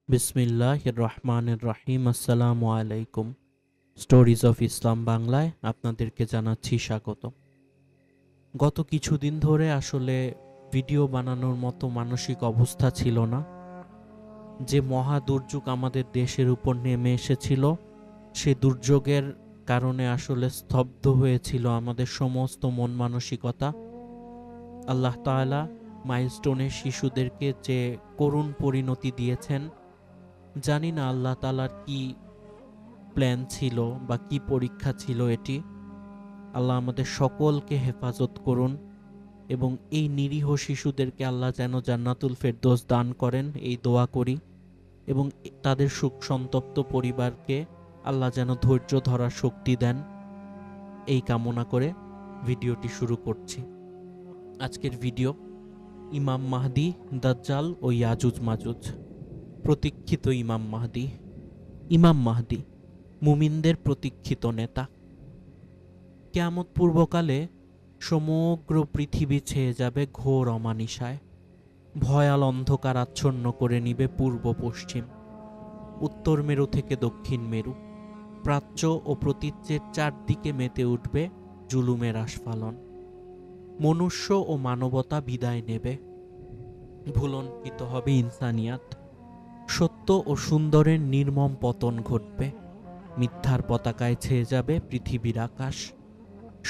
বিসমিল্লাহির রহমানির রহিম। আসসালামু আলাইকুম। স্টোরিজ অফ ইসলাম বাংলায় আপনাদেরকে জানাচ্ছি স্বাগত। গত কিছুদিন ধরে আসলে ভিডিও বানানোর মতো মানসিক অবস্থা ছিল না। যে মহা দুর্যোগ আমাদের দেশের উপর নেমে এসেছিল, সে দুর্যোগের কারণে আসলে স্তব্ধ হয়েছিল আমাদের সমস্ত মন মানসিকতা। আল্লাহ তাআলা মাইলস্টোনের শিশুদেরকে যে করুণ পরিণতি দিয়েছেন, জানি না আল্লাহ তাআলার কি প্ল্যান ছিল বা কি পরীক্ষা ছিল এটি। আল্লাহ আমাদের সকলকে হেফাজত করুন এবং এই নিরীহ শিশুদেরকে আল্লাহ যেন জান্নাতুল ফেরদৌস দান করেন, এই দোয়া করি। এবং তাদের শোক সন্তপ্ত পরিবারকে আল্লাহ যেন ধৈর্য ধরার শক্তি দেন, এই কামনা করে ভিডিওটি শুরু করছি। আজকের ভিডিও ইমাম মাহদি, দাজ্জাল ও ইয়াজুজ মাজুজ। প্রতীক্ষিত ইমাম মাহদি। ইমাম মাহদি মুমিনদের প্রতীক্ষিত নেতা। কিয়ামত পূর্বকালে সমগ্র পৃথিবী ছেয়ে যাবে ঘোর অমানিসায়। ভয়াল অন্ধকার আচ্ছন্ন করে নিবে পূর্ব পশ্চিম, উত্তর মেরু থেকে দক্ষিণ মেরু। প্রাচ্য ও প্রতীচ্যের চারদিকে মেতে উঠবে জুলুমের আস্ফালন। মনুষ্য ও মানবতা বিদায় নেবে, ভুলণ্ঠিত হবে ইনসানিয়াত। সত্য ও সুন্দরের নির্মম পতন ঘটবে, মিথ্যার পতাকায় ছেয়ে যাবে পৃথিবীর আকাশ।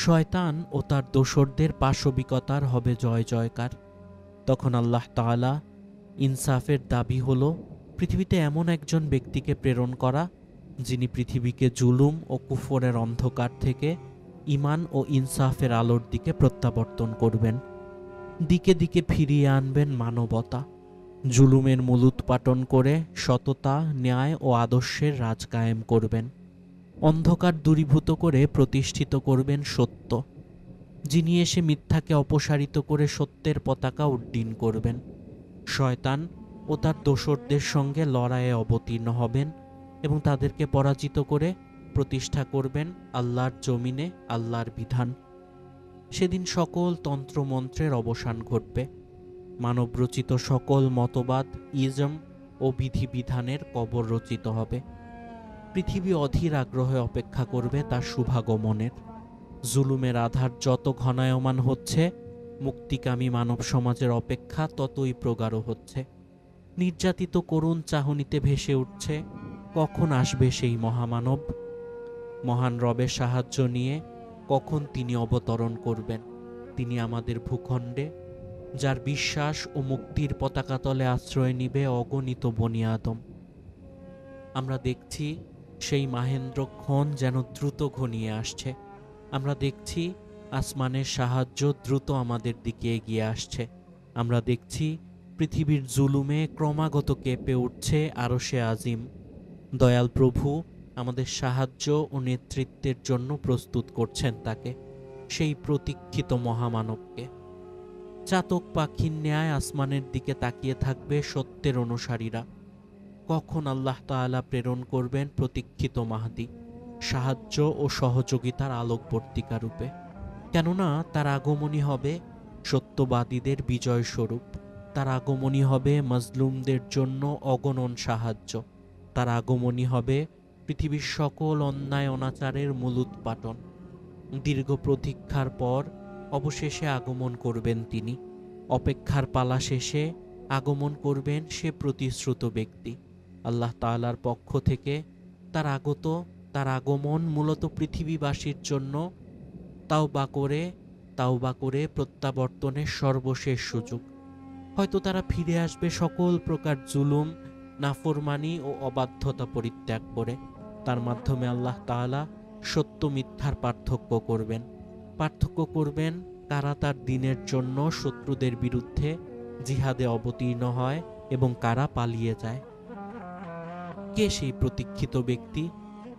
শয়তান ও তার দোসরদের পাশবিকতার হবে জয় জয়কার। তখন আল্লাহ তাআলা ইনসাফের দাবি হলো পৃথিবীতে এমন একজন ব্যক্তিকে প্রেরণ করা, যিনি পৃথিবীকে জুলুম ও কুফরের অন্ধকার থেকে ঈমান ও ইনসাফের আলোর দিকে প্রত্যাবর্তন করবেন। দিকে দিকে ফিরিয়ে আনবেন মানবতা। জুলুমের মূলোৎপাটন করে সততা, ন্যায় ও আদর্শের রাজ কায়েম করবেন। অন্ধকার দূরীভূত করে প্রতিষ্ঠিত করবেন সত্য, যিনি এসে মিথ্যাকে অপসারিত করে সত্যের পতাকা উড্ডীন করবেন। শয়তান ও তার দোসরদের সঙ্গে লড়াইয়ে অবতীর্ণ হবেন এবং তাদেরকে পরাজিত করে প্রতিষ্ঠা করবেন আল্লাহর জমিনে আল্লাহর বিধান। সেদিন সকল তন্ত্রমন্ত্রের অবসান ঘটবে, মানবরচিত সকল মতবাদ, ইজম ও বিধিবিধানের কবর রচিত হবে। পৃথিবী অধীর আগ্রহে অপেক্ষা করবে তার শুভাগমনের। জুলুমের আধার যত ঘনায়মান হচ্ছে, মুক্তিকামী মানব সমাজের অপেক্ষা ততই প্রগাঢ় হচ্ছে। নির্যাতিত করুণ চাহনিতে ভেসে উঠছে, কখন আসবে সেই মহামানব। মহান রবের সাহায্য নিয়ে কখন তিনি অবতরণ করবেন। তিনি আমাদের ভূখণ্ডে, যার বিশ্বাস ও মুক্তির পতাকা তলে আশ্রয় নিবে অগণিত বনি আদম। আমরা দেখছি সেই মাহেন্দ্রক্ষণ যেন দ্রুত ঘনিয়ে আসছে। আমরা দেখছি আসমানের সাহায্য দ্রুত আমাদের দিকে এগিয়ে আসছে। আমরা দেখছি পৃথিবীর জুলুমে ক্রমাগত কেঁপে উঠছে আরশে আজিম। দয়াল প্রভু আমাদের সাহায্য ও নেতৃত্বের জন্য প্রস্তুত করছেন তাকে, সেই প্রতীক্ষিত মহামানবকে। চাতক পাখির ন্যায় আসমানের দিকে তাকিয়ে থাকবে সত্যের অনুসারীরা। কখন আল্লাহ তাআলা প্রেরণ করবেন প্রতীক্ষিত মাহদি, সাহায্য ও সহযোগিতার আলোকবর্তিকা রূপে। কেননা তার আগমনী হবে সত্যবাদীদের বিজয় স্বরূপ। তার আগমনী হবে মাজলুমদের জন্য অগণন সাহায্য। তার আগমনী হবে পৃথিবীর সকল অন্যায় অনাচারের মূলোৎপাটন। দীর্ঘ প্রতীক্ষার পর অবশেষে আগমন করবেন তিনি। অপেক্ষার পালা শেষে আগমন করবেন সে প্রতিশ্রুত ব্যক্তি। আল্লাহ তাআলার পক্ষ থেকে তার আগমন মূলত পৃথিবীবাসীর জন্য তাওবা করে প্রত্যাবর্তনের সর্বশেষ সুযোগ। হয়তো তারা ফিরে আসবে সকল প্রকার জুলুম, নাফরমানি ও অবাধ্যতা পরিত্যাগ করে। তার মাধ্যমে আল্লাহ তাআলা সত্য মিথ্যার পার্থক্য করবেন কারা তার দিনের জন্য শত্রুদের বিরুদ্ধে জিহাদে অবতীর্ণ হয় এবং কারা পালিয়ে যায়। কে সেই প্রতীক্ষিত ব্যক্তি?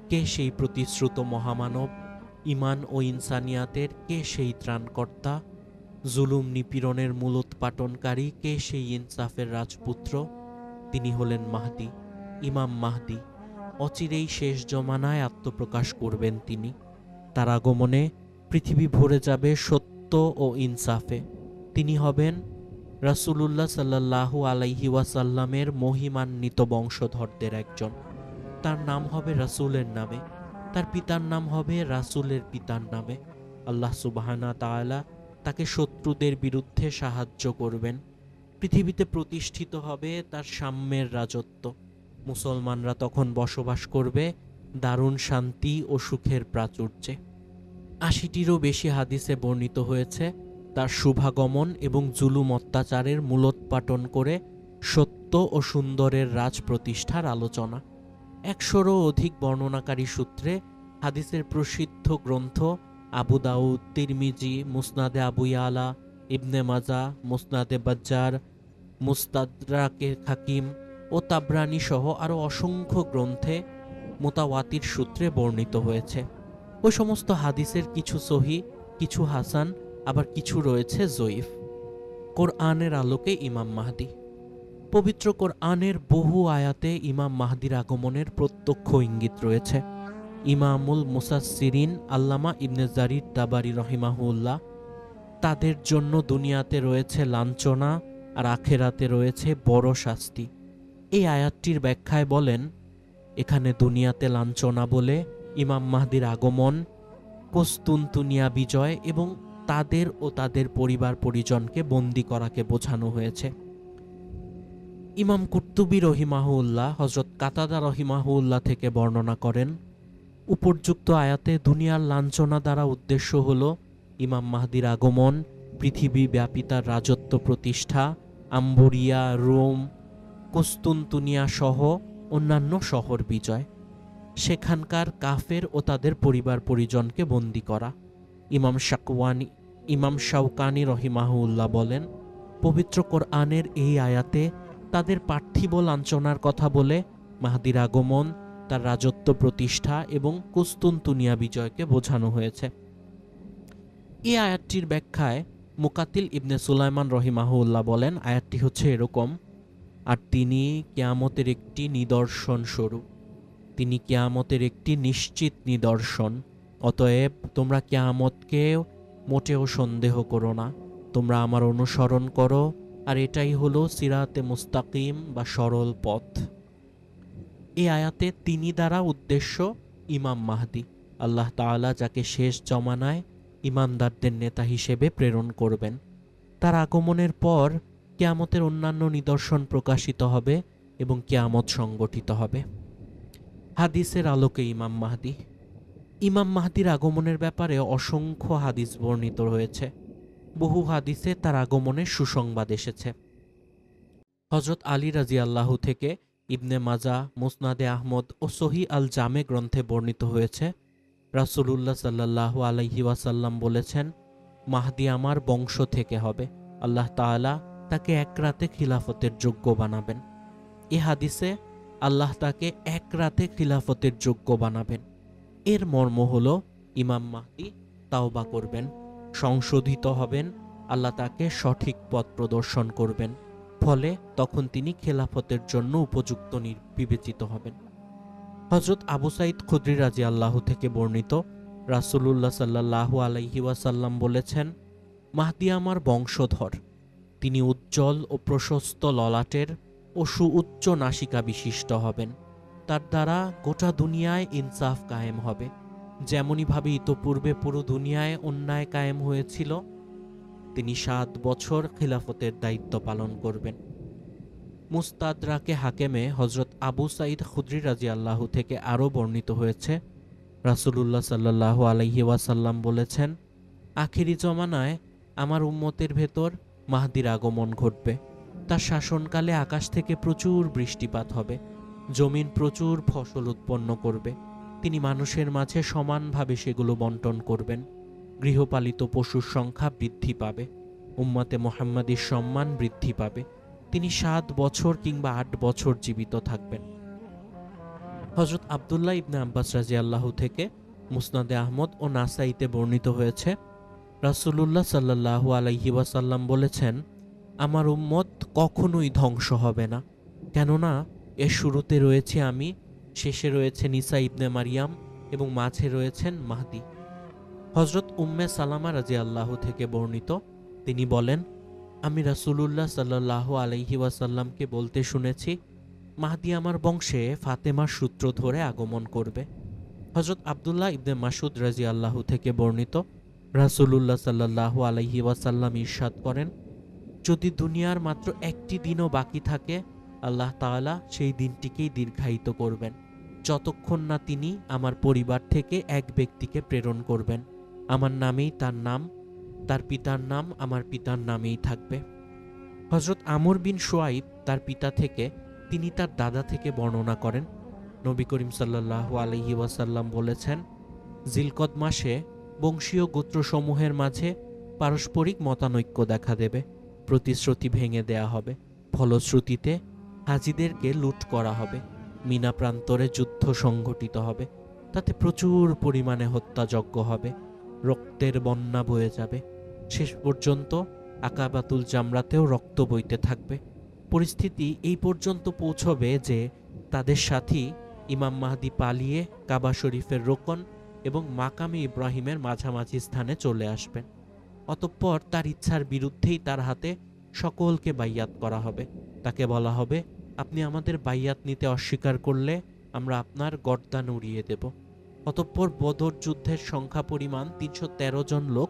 কে সেই প্রতিশ্রুত মহামানব? ঈমান ও ইনসানিয়াতের কে সেই ত্রাণকর্তা? জুলুম নিপীড়নের মূলোৎপাটনকারী কে সেই ইনসাফের রাজপুত্র? তিনি হলেন মাহদি, ইমাম মাহদি। অচিরেই শেষ জমানায় আত্মপ্রকাশ করবেন তিনি। তার আগমনে পৃথিবী ভরে যাবে সত্য ও ইনসাফে। তিনি হবেন রাসূলুল্লাহ সাল্লাল্লাহু আলাইহি ওয়াসাল্লামের মহিমান্বিত বংশধরদের একজন। তার নাম হবে রাসূলের নামে, তার পিতার নাম হবে রাসূলের পিতার নামে। আল্লাহ সুবহানাহু তাআলা তাকে শত্রুদের বিরুদ্ধে সাহায্য করবেন। পৃথিবীতে প্রতিষ্ঠিত হবে তার সাম্যের রাজত্ব। মুসলমানরা তখন বসবাস করবে দারুণ শান্তি ও সুখের প্রাচুর্যে। ৮০টিরও বেশি হাদিসে বর্ণিত হয়েছে তার শুভাগমন এবং জুলুম অত্যাচারের মূলোৎপাটন করে সত্য ও সুন্দরের রাজ প্রতিষ্ঠার আলোচনা। ১০০রও অধিক বর্ণনাকারী সূত্রে হাদিসের প্রসিদ্ধ গ্রন্থ আবু দাউদ, তিরমিজি, মুসনাদে আবু ইয়ালা, ইবনে মাজা, মুসনাদে বাজ্জার, মুস্তাদরাকে হাকিম ও তাবরানী সহ আরও অসংখ্য গ্রন্থে মুতাওয়াতির সূত্রে বর্ণিত হয়েছে। ওই সমস্ত হাদিসের কিছু সহি, কিছু হাসান, আবার কিছু রয়েছে জয়ীফ। কোরআনের আলোকে ইমাম মাহদি। পবিত্র কোরআনের বহু আয়াতে ইমাম মাহদির আগমনের প্রত্যক্ষ ইঙ্গিত রয়েছে। ইমামুল মুসাসসিরিন আল্লামা ইবনে জারির তাবারি রহিমাহুল্লাহ তাদের জন্য দুনিয়াতে রয়েছে লাঞ্ছনা আর আখেরাতে রয়েছে বড় শাস্তি। এই আয়াতটির ব্যাখ্যায় বলেন, এখানে দুনিয়াতে লাঞ্ছনা বলে ইমাম মাহদির আগমন, কুস্তুনতুনিয়া বিজয় এবং তাদের ও তাদের পরিবার পরিজনকে বন্দী করাকে বোঝানো হয়েছে। ইমাম কুর্তুবী রহিমাহুল্লাহ হযরত কাতাদা রহিমাহুল্লাহ থেকে বর্ণনা করেন, উপর্যুক্ত আয়াতে দুনিয়ার লাঞ্ছনা দ্বারা উদ্দেশ্য হল ইমাম মাহদির আগমন, পৃথিবীব্যাপী তার রাজত্ব প্রতিষ্ঠা, আম্বরিয়া, রোম, কুস্তুনতুনিয়া সহ অন্যান্য শহর বিজয়, সেখানকার কাফের ও তাদের পরিবার পরিজনকে বন্দী করা। ইমাম শাওকানি রহিমাহুল্লাহ বলেন, পবিত্র কোরআনের এই আয়াতে তাদের পার্থিব লাঞ্ছনার কথা বলে মাহদির আগমন, তার রাজত্ব প্রতিষ্ঠা এবং কুস্তুনতুনিয়া বিজয়কে বোঝানো হয়েছে। এই আয়াতটির ব্যাখ্যায় মুকাতিল ইবনে সুলাইমান রহিমাহুল্লাহ বলেন, আয়াতটি হচ্ছে এরকম, আর তিনি কিয়ামতের একটি নিদর্শন স্বরূপ, তিনি কিয়ামতের একটি নিশ্চিত নিদর্শন। অতএব তোমরা কিয়ামতকে মোটেও সন্দেহ করো না, তোমরা আমার অনুসরণ করো, আর এটাই হলো সিরাতে মুস্তাকিম বা সরল পথ। এই আয়াতে তিনি দ্বারা উদ্দেশ্য ইমাম মাহদি, আল্লাহ তাআলা যাকে শেষ জমানায় ইমানদারদের নেতা হিসেবে প্রেরণ করবেন। তার আগমনের পর কিয়ামতের অন্যান্য নিদর্শন প্রকাশিত হবে এবং কিয়ামত সংগঠিত হবে। হাদিসের আলোকে ইমাম মাহদি। ইমাম মাহদির আগমনের ব্যাপারে অসংখ্য হাদিস বর্ণিত হয়েছে। বহু হাদিসে তার আগমনের সুসংবাদ এসেছে। হযরত আলী রাদিয়াল্লাহু থেকে ইবনে মাজা, মুসনাদে আহমদ ও সহি আল জামে গ্রন্থে বর্ণিত হয়েছে, রাসূলুল্লাহ সাল্লাল্লাহু আলাইহি ওয়াসাল্লাম বলেছেন, মাহদি আমার বংশ থেকে হবে, আল্লাহ তাআলা তাকে এক রাতে খিলাফতের যোগ্য বানাবেন। এ হাদিসে আল্লাহ তাকে এক রাতে খিলাফতের যোগ্য বানাবেন, এর মর্ম হল ইমাম মাহদি তাওবা করবেন, সংশোধিত হবেন, আল্লাহ তাকে সঠিক পথ প্রদর্শন করবেন, ফলে তখন তিনি খেলাফতের জন্য উপযুক্ত বিবেচিত হবেন। হযরত আবু সাঈদ খুদরি রাদিয়াল্লাহু থেকে বর্ণিত, রাসূলুল্লাহ সাল্লাল্লাহু আলাইহি ওয়াসাল্লাম বলেছেন, মাহদি আমার বংশধর, তিনি উজ্জ্বল ও প্রশস্ত ললাটের ও সুউচ্চ নাসিকা বিশিষ্ট হবেন। তার দ্বারা গোটা দুনিয়ায় ইনসাফ কায়েম হবে, যেমনইভাবে ইতোপূর্বে পুরো দুনিয়ায় অন্যায় কায়েম হয়েছিল। তিনি ৭ বছর খিলাফতের দায়িত্ব পালন করবেন। মুস্তাদরাকে হাকেমে হযরত আবু সাঈদ খুদরি রাদিয়াল্লাহু থেকে আরও বর্ণিত হয়েছে, রাসূলুল্লাহ সাল্লাল্লাহু আলাইহি ওয়াসাল্লাম বলেছেন, আখিরি জমানায় আমার উম্মতের ভেতর মাহদির আগমন ঘটবে। তার শাসনকালে আকাশ থেকে প্রচুর বৃষ্টিপাত হবে, জমিন প্রচুর ফসল উৎপন্ন করবে, তিনি মানুষের মাঝে সমানভাবে সেগুলো বন্টন করবেন, গৃহপালিত পশুর সংখ্যা বৃদ্ধি পাবে, উম্মতে মুহাম্মাদীর সম্মান বৃদ্ধি পাবে, তিনি ৭ বছর কিংবা ৮ বছর জীবিত থাকবেন। হযরত আব্দুল্লাহ ইবনে আব্বাস রাদিয়াল্লাহু থেকে মুসনাদে আহমদ ও নাসাইতে বর্ণিত হয়েছে, রাসূলুল্লাহ সাল্লাল্লাহু আলাইহি ওয়াসাল্লাম বলেছেন, আমার উম্মত কখনোই ধ্বংস হবে না, কেননা এর শুরুতে রয়েছে আমি, শেষে রয়েছেন ঈসা ইবনে মারিয়াম এবং মাঝে রয়েছেন মাহদি। হযরত উম্মে সালামা রাদিয়াল্লাহু থেকে বর্ণিত, তিনি বলেন, আমি রাসূলুল্লাহ সাল্লাল্লাহু আলাইহি ওয়াসাল্লামকে বলতে শুনেছি, মাহদী আমার বংশে ফাতেমার সূত্র ধরে আগমন করবে। হযরত আব্দুল্লাহ ইবনে মাসউদ রাদিয়াল্লাহু থেকে বর্ণিত, রাসূলুল্লাহ সাল্লাল্লাহু আলাইহি ওয়াসাল্লাম ইরশাদ করেন, যদি দুনিয়ার মাত্র একটি দিনও বাকি থাকে, আল্লাহ তাআলা সেই দিনটিকেই দীর্ঘায়িত করবেন, যতক্ষণ না তিনি আমার পরিবার থেকে এক ব্যক্তিকে প্রেরণ করবেন। আমার নামেই তার নাম, তার পিতার নাম আমার পিতার নামেই থাকবে। হযরত আমর বিন শুআইব তার পিতা থেকে, তিনি তার দাদা থেকে বর্ণনা করেন, নবী করিম সাল্লাল্লাহু আলাইহি ওয়াসাল্লাম বলেছেন, জিলকদ মাসে বংশীয় গোত্রসমূহের মাঝে পারস্পরিক মতানৈক্য দেখা দেবে, প্রতিশ্রুতি ভেঙে দেয়া হবে, ফলশ্রুতিতে হাজিদেরকে লুট করা হবে, মিনা প্রান্তরে যুদ্ধ সংঘটিত হবে, তাতে প্রচুর পরিমাণে হত্যাযজ্ঞ হবে, রক্তের বন্যা বয়ে যাবে, শেষ পর্যন্ত আকাবাতুল জামরাতেও রক্ত বইতে থাকবে। পরিস্থিতি এই পর্যন্ত পৌঁছবে যে তাদের সাথী ইমাম মাহদী পালিয়ে কাবা শরীফের রোকন এবং মাকামে ইব্রাহিমের মাঝামাঝি স্থানে চলে আসবেন। অতঃপর তার ইচ্ছার বিরুদ্ধেই তার হাতে সকলকে বাইয়াত করা হবে। তাকে বলা হবে, আপনি আমাদের বাইয়াত নিতে অস্বীকার করলে আমরা আপনার গর্দান উড়িয়ে দেব। অতঃপর বদর যুদ্ধের সংখ্যা পরিমাণ ৩১৩ জন লোক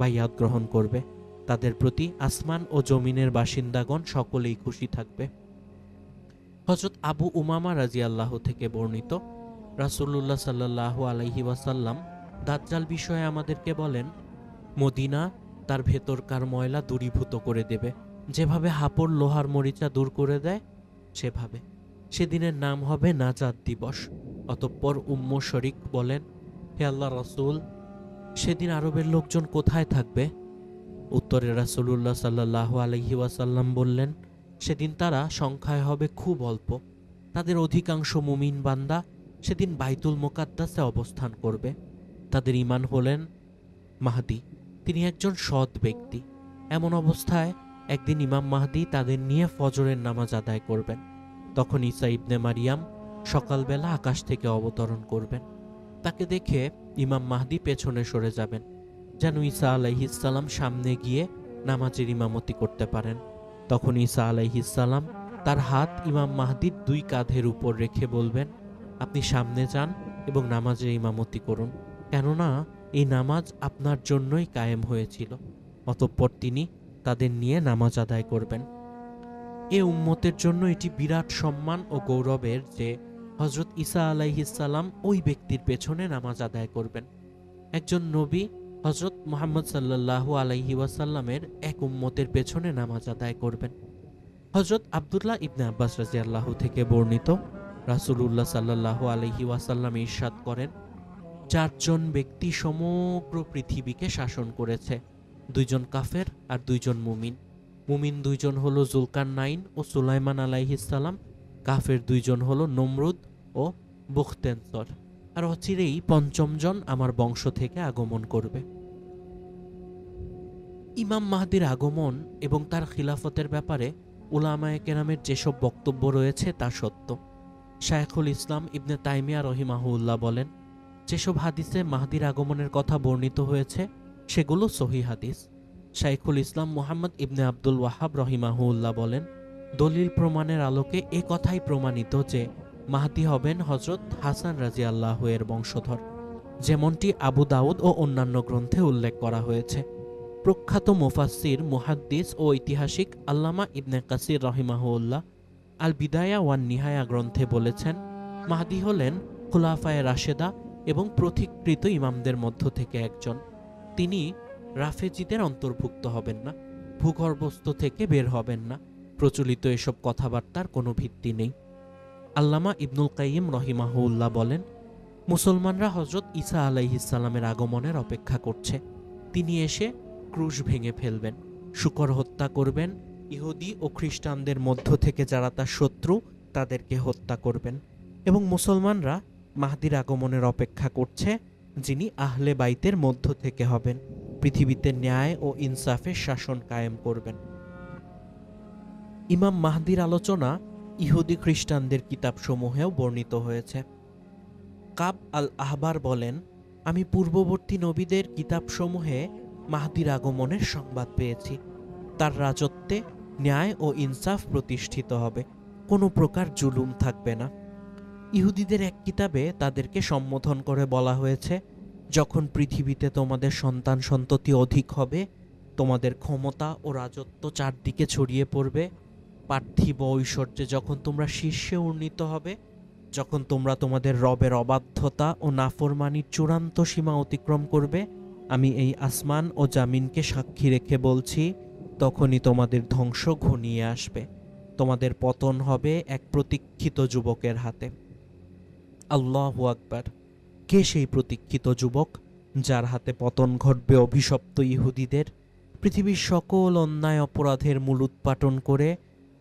বাইয়াত গ্রহণ করবে। তাদের প্রতি আসমান ও জমিনের বাসিন্দাগণ সকলেই খুশি থাকবে। হযরত আবু উমামা রাদিয়াল্লাহু থেকে বর্ণিত, রাসূলুল্লাহ সাল্লাল্লাহু আলাইহি ওয়াসাল্লাম দাজ্জাল বিষয়ে আমাদেরকে বলেন, মদিনা তার ভেতরকার ময়লা দূরীভূত করে দেবে, যেভাবে হাপড় লোহার মরিচা দূর করে দেয় সেভাবে। সেদিনের নাম হবে নাজাত দিবস। অতঃপর উম্ম শরিক বলেন, হে আল্লাহ রাসূল, সেদিন আরবের লোকজন কোথায় থাকবে? উত্তরে রাসূলুল্লাহ সাল্লাল্লাহু আলাইহি ওয়াসাল্লাম বললেন, সেদিন তারা সংখ্যায় হবে খুব অল্প। তাদের অধিকাংশ মুমিন বান্দা সেদিন বাইতুল মুকাদ্দাসে অবস্থান করবে। তাদের ঈমান হলেন মাহদী, তিনি একজন সৎ ব্যক্তি। এমন অবস্থায় একদিন ইমাম মাহদী তাদের নিয়ে ফজরের নামাজ আদায় করবেন। তখন ঈসা ইবনে মারিয়াম সকালবেলা আকাশ থেকে অবতরণ করবেন। তাকে দেখে ইমাম মাহদী পেছনে সরে যাবেন, যেন ঈসা আলাইহিসসালাম সামনে গিয়ে নামাজের ইমামতি করতে পারেন। তখন ঈসা আলাইহিসসালাম তার হাত ইমাম মাহদীর দুই কাঁধের উপর রেখে বলবেন, আপনি সামনে যান এবং নামাজের ইমামতি করুন, কেননা এই নামাজ আপনার জন্যই কায়েম হয়েছিল। অতঃপর তিনি তাদের নিয়ে নামাজ আদায় করবেন। এ উম্মতের জন্য এটি বিরাট সম্মান ও গৌরবের যে হযরত ঈসা আলাইহিসসালাম ওই ব্যক্তির পেছনে নামাজ আদায় করবেন। একজন নবী হযরত মুহাম্মদ সাল্লাল্লাহু আলাইহি ওয়াসাল্লামের এক উম্মতের পেছনে নামাজ আদায় করবেন। হযরত আব্দুল্লাহ ইবনে আব্বাস রাদিয়াল্লাহু থেকে বর্ণিত, রাসূলুল্লাহ সাল্লাল্লাহু আলাইহি ওয়াসাল্লাম ইরশাদ করেন, চারজন ব্যক্তি সমগ্র পৃথিবীকে শাসন করেছে, দুইজন কাফের আর দুইজন মুমিন। মুমিন দুইজন হলো জুলকারনাইন ও সুলাইমান আলাইহিসসালাম, কাফের দুইজন হলো নমরুদ ও বুখতেনসর। আর অচিরেই পঞ্চমজন আমার বংশ থেকে আগমন করবে। ইমাম মাহদীর আগমন এবং তার খিলাফতের ব্যাপারে উলামায়ে কেরামের যেসব বক্তব্য রয়েছে তা সত্য। শায়খুল ইসলাম ইবনে তাইমিয়া রহিমাহুল্লাহ বলেন, যেসব হাদিসে মাহদীর আগমনের কথা বর্ণিত হয়েছে সেগুলো সহিহ হাদিস। শায়খুল ইসলাম মুহাম্মদ ইবনে আব্দুল ওয়াহাব রহিমাহুল্লাহ বলেন, দলিল প্রমাণের আলোকে এ কথাই প্রমাণিত যে মাহদী হবেন হযরত হাসান রাদিয়াল্লাহু এর বংশধর, যেমনটি আবু দাউদ ও অন্যান্য গ্রন্থে উল্লেখ করা হয়েছে। প্রখ্যাত মুফাসসির, মুহাদ্দিস ও ঐতিহাসিক আল্লামা ইবনে কাসির রহিমাহুল্লাহ আল বিদায়া ওয়ান নিহায়া গ্রন্থে বলেছেন, মাহদী হলেন খুলাফায়ে রাশেদা এবং প্রথিকৃত ইমামদের মধ্য থেকে একজন। তিনি রাফেজিদের অন্তর্ভুক্ত হবেন না, ভূগর্ভস্থ থেকে বের হবেন না। প্রচলিত এসব কথাবার্তার কোনো ভিত্তি নেই। আল্লামা ইবনুল কাইয়িম রহিমাহুল্লাহ বলেন, মুসলমানরা হযরত ঈসা আলাইহিসসালামের আগমনের অপেক্ষা করছে। তিনি এসে ক্রুশ ভেঙে ফেলবেন, শূকর হত্যা করবেন, ইহুদি ও খ্রিস্টানদের মধ্য থেকে যারা তার শত্রু তাদেরকে হত্যা করবেন, এবং মুসলমানরা মাহদীর আগমনের অপেক্ষা করছে, যিনি আহলে বাইতের মধ্য থেকে হবেন, পৃথিবীতে ন্যায় ও ইনসাফের শাসন কায়েম করবেন। ইমাম মাহদীর আলোচনা ইহুদি খ্রিস্টানদের কিতাবসমূহেও বর্ণিত হয়েছে। কাব আল আহবার বলেন, আমি পূর্ববর্তী নবীদের কিতাবসমূহে মাহদীর আগমনের সংবাদ পেয়েছি। তার রাজত্বে ন্যায় ও ইনসাফ প্রতিষ্ঠিত হবে, কোনো প্রকার জুলুম থাকবে না। ইহুদিদের এক কিতাবে তাদেরকে সম্বোধন করে বলা হয়েছে, যখন পৃথিবীতে তোমাদের সন্তান সন্ততি অধিক হবে, তোমাদের ক্ষমতা ও রাজত্ব চারদিকে ছড়িয়ে পড়বে, পার্থিব ঐশ্বর্যে যখন তোমরা শীর্ষে উন্নীত হবে, যখন তোমরা তোমাদের রবের অবাধ্যতা ও নাফরমানির চূড়ান্ত সীমা অতিক্রম করবে, আমি এই আসমান ও জামিনকে সাক্ষী রেখে বলছি, তখনই তোমাদের ধ্বংস ঘনিয়ে আসবে। তোমাদের পতন হবে এক প্রতীক্ষিত যুবকের হাতে। আল্লাহু আকবার! কে সেই প্রতীক্ষিত যুবক যার হাতে পতন ঘটবে অভিশপ্ত ইহুদিদের? পৃথিবীর সকল অন্যায় অপরাধের মূল উৎপাটন করে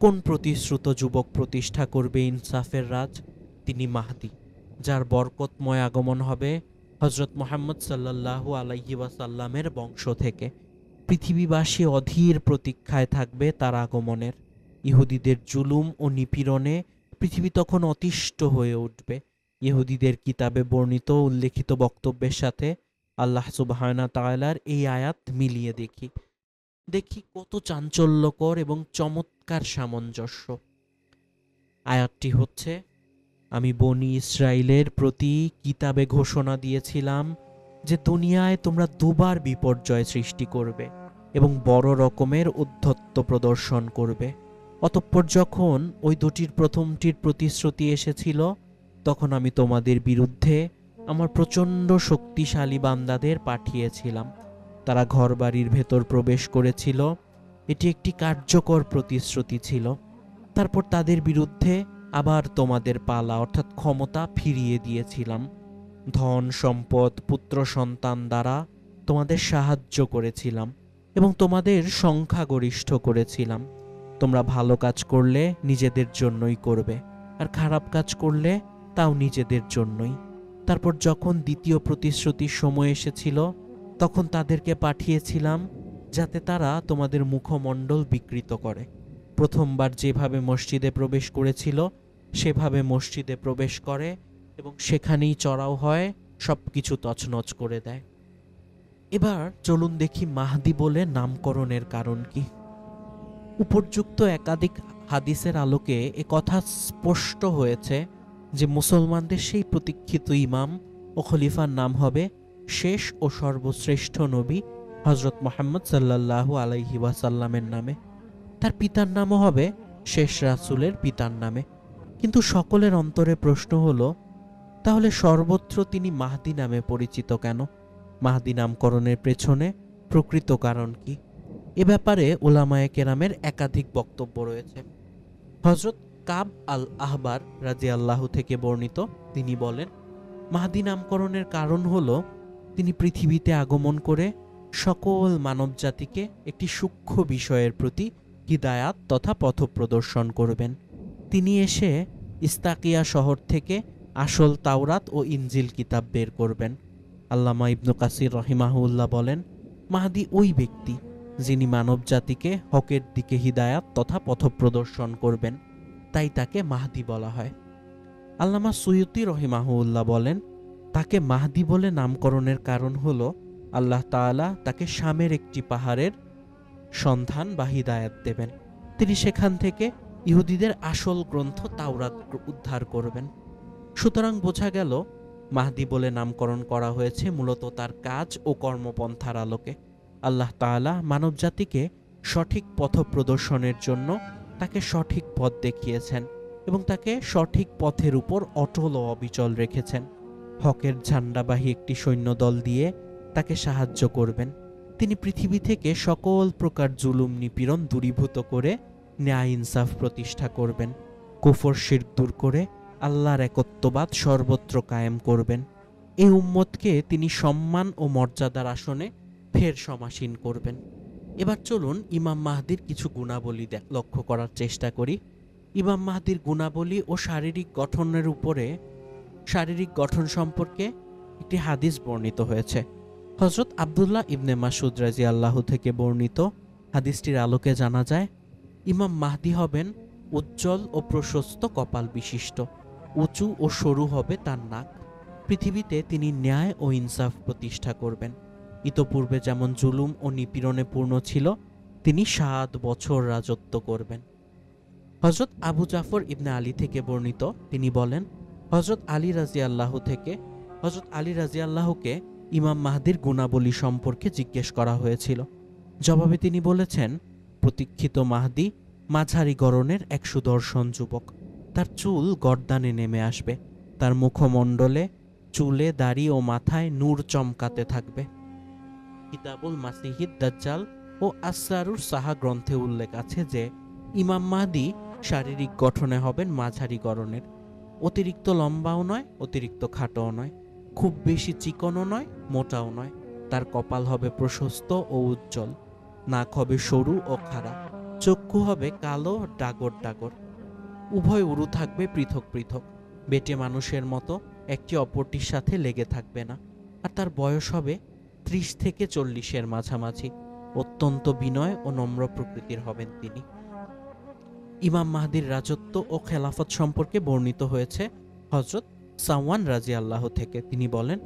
কোন প্রতিশ্রুত যুবক প্রতিষ্ঠা করবে ইনসাফের রাজ? তিনি মাহদী, যার বরকতময় আগমন হবে হযরত মুহাম্মদ সাল্লাল্লাহু আলাইহি ওয়াসাল্লামের বংশ থেকে। পৃথিবীবাসী অধীর প্রতীক্ষায় থাকবে তার আগমনের। ইহুদিদের জুলুম ও নিপীড়নে পৃথিবী তখন অতিষ্ঠ হয়ে উঠবে। ইহুদিদের কিতাবে বর্ণিত উল্লেখিত বক্তব্যের সাথে আল্লাহ সুবহানাহু তাআলার এই আয়াত মিলিয়ে দেখি কত চাঞ্চল্যকর এবং চমৎকার সামঞ্জস্য। আয়াতটি হচ্ছে, আমি বনি ইসরাইলের প্রতি কিতাবে ঘোষণা দিয়েছিলাম যে দুনিয়ায় তোমরা দুবার বিপর্যয় সৃষ্টি করবে এবং বড় রকমের উদ্ধত্ত প্রদর্শন করবে। অতঃপর যখন ওই দুটির প্রথমটির প্রতিশ্রুতি এসেছিল, তখন আমি তোমাদের বিরুদ্ধে আমার প্রচণ্ড শক্তিশালী বান্দাদের পাঠিয়েছিলাম। তারা ঘরবাড়ির ভেতর প্রবেশ করেছিল। এটি একটি কার্যকর প্রতিশ্রুতি ছিল। তারপর তাদের বিরুদ্ধে আবার তোমাদের পালা অর্থাৎ ক্ষমতা ফিরিয়ে দিয়েছিলাম। ধন সম্পদ পুত্র সন্তান দ্বারা তোমাদের সাহায্য করেছিলাম এবং তোমাদের সংখ্যাগরিষ্ঠ করেছিলাম। তোমরা ভালো কাজ করলে নিজেদের জন্যই করবে, আর খারাপ কাজ করলে তাও নিজেদের জন্যই। তারপর যখন দ্বিতীয় প্রতিশ্রুতির সময় এসেছিল, তখন তাদেরকে পাঠিয়েছিলাম যাতে তারা তোমাদের মুখমণ্ডল বিকৃত করে। প্রথমবার যেভাবে মসজিদে প্রবেশ করেছিল সেভাবে মসজিদে প্রবেশ করে এবং সেখানেই চড়াও হয়, সবকিছু তছনছ করে দেয়। এবার চলুন দেখি মাহদী বলে নামকরণের কারণ কি। উপর্যুক্ত একাধিক হাদিসের আলোকে একথা স্পষ্ট হয়েছে যে মুসলমানদের সেই প্রতীক্ষিত ইমাম ও খলিফার নাম হবে শেষ ও সর্বশ্রেষ্ঠ নবী হযরত মুহাম্মদ সাল্লাল্লাহু আলাইহি ওয়াসাল্লামের নামে। তার পিতার নামও হবে শেষ রাসূলের পিতার নামে। কিন্তু সকলের অন্তরে প্রশ্ন হলো, তাহলে সর্বত্র তিনি মাহদী নামে পরিচিত কেন? মাহদী নামকরণের পেছনে প্রকৃত কারণ কি? এ ব্যাপারে উলামায়ে কেরামের একাধিক বক্তব্য রয়েছে। হযরত কাব আল আহবার রাদিয়াল্লাহু থেকে বর্ণিত, তিনি বলেন, মাহদী নামকরণের কারণ হলো তিনি পৃথিবীতে আগমন করে সকল মানবজাতিকে একটি সূক্ষ্ম বিষয়ের প্রতি হিদায়াত তথা পথপ্রদর্শন করবেন। তিনি এসে ইস্তাকিয়া শহর থেকে আসল তাওরাত ও ইনজিল কিতাব বের করবেন। আল্লামা ইবনু কাসির রহিমাহুল্লাহ বলেন, মাহদী ওই ব্যক্তি যিনি মানবজাতিকে হকের দিকে হিদায়াত তথা পথপ্রদর্শন করবেন, তাই তাকে মাহদী বলা হয়। আল্লামা সুয়ুতি রহিমাহুল্লাহ বলেন, তাকে মাহদী বলে নামকরণের কারণ হলো আল্লাহ তাআলা তাকে শামের একটি পাহাড়ের সন্ধান বা হিদায়াত দেবেন। তিনি সেখান থেকে ইহুদিদের আসল গ্রন্থ তাওরাত উদ্ধার করবেন। সুতরাং বোঝা গেল মাহদী বলে নামকরণ করা হয়েছে মূলত তার কাজ ও কর্মপন্থার আলোকে। আল্লাহ তাআলা মানবজাতিকে সঠিক পথ প্রদর্শনের জন্য তাকে সঠিক পথ দেখিয়েছেন এবং তাকে সঠিক পথের উপর অটল ও অবিচল রেখেছেন। হকের ঝান্ডাবাহী একটি সৈন্যদল দিয়ে তাকে সাহায্য করবেন। তিনি পৃথিবী থেকে সকল প্রকার জুলুম নিপীড়ন দূরীভূত করে ন্যায় ইনসাফ প্রতিষ্ঠা করবেন। কুফর শিরক দূর করে আল্লাহর একত্ববাদ সর্বত্র কায়েম করবেন। এই উম্মতকে তিনি সম্মান ও মর্যাদার আসনে ফের সমাসীন করবেন। এবার চলুন ইমাম মাহদীর কিছু গুণাবলী লক্ষ্য করার চেষ্টা করি। ইমাম মাহদীর গুণাবলী ও শারীরিক গঠন সম্পর্কে একটি হাদিস বর্ণিত হয়েছে। হযরত আব্দুল্লাহ ইবনে মাসউদ রাদিয়াল্লাহু থেকে বর্ণিত হাদিসটির আলোকে জানা যায়, ইমাম মাহদী হবেন উজ্জ্বল ও প্রশস্ত কপাল বিশিষ্ট, উঁচু ও সরু হবে তার নাক। পৃথিবীতে তিনি ন্যায় ও ইনসাফ প্রতিষ্ঠা করবেন। ইতপূর্বে যেমন জুলুম ও নিপীড়নে পূর্ণ ছিল, তিনি 7 বছর রাজত্ব করবেন। হযরত আবু জাফর ইবনে আলী থেকে বর্ণিত, তিনি বলেন, হযরত আলী রাদিয়াল্লাহু থেকে হযরত আলী রাদিয়াল্লাহুকে ইমাম মাহদির গুণাবলী সম্পর্কে জিজ্ঞেস করা হয়েছিল। জবাবে তিনি বলেছেন, প্রতীক্ষিত মাহদি মাঝারি গড়নের এক সুদর্শন যুবক। তার চুল গর্দানে নেমে আসবে, তার মুখমণ্ডলে, চুলে, দাড়ি ও মাথায় নূর চমকাতে থাকবে। কিতাবুল মাসিহিদ দাজ্জাল ও আসরারুস সাহা গ্রন্থে উল্লেখ আছে যে ইমাম মাহদি শারীরিক গঠনে হবেন মাঝারি গড়নের, অতিরিক্ত লম্বাও নয়, অতিরিক্ত খাটোও নয়, খুব বেশি চিকনও নয়, মোটাও নয়। তার কপাল হবে প্রশস্ত ও উজ্জ্বল, নাক হবে সরু ও খাড়া, চক্ষু হবে কালো ডাগর ডাগর, উভয় উরু থাকবে পৃথক পৃথক, বেটে মানুষের মতো একটি অপরটির সাথে লেগে থাকবে না। আর তার বয়স হবে 30 থেকে 40-এর মাঝামাঝি। অত্যন্ত বিনয় ও নম্র প্রকৃতির হবেন তিনি। ইমাম মাহদির রাজত্ব ও খেলাফত সম্পর্কে বর্ণিত হয়েছে হযরত সাওয়ান রাদিয়াল্লাহু থেকে। তিনি বলেন,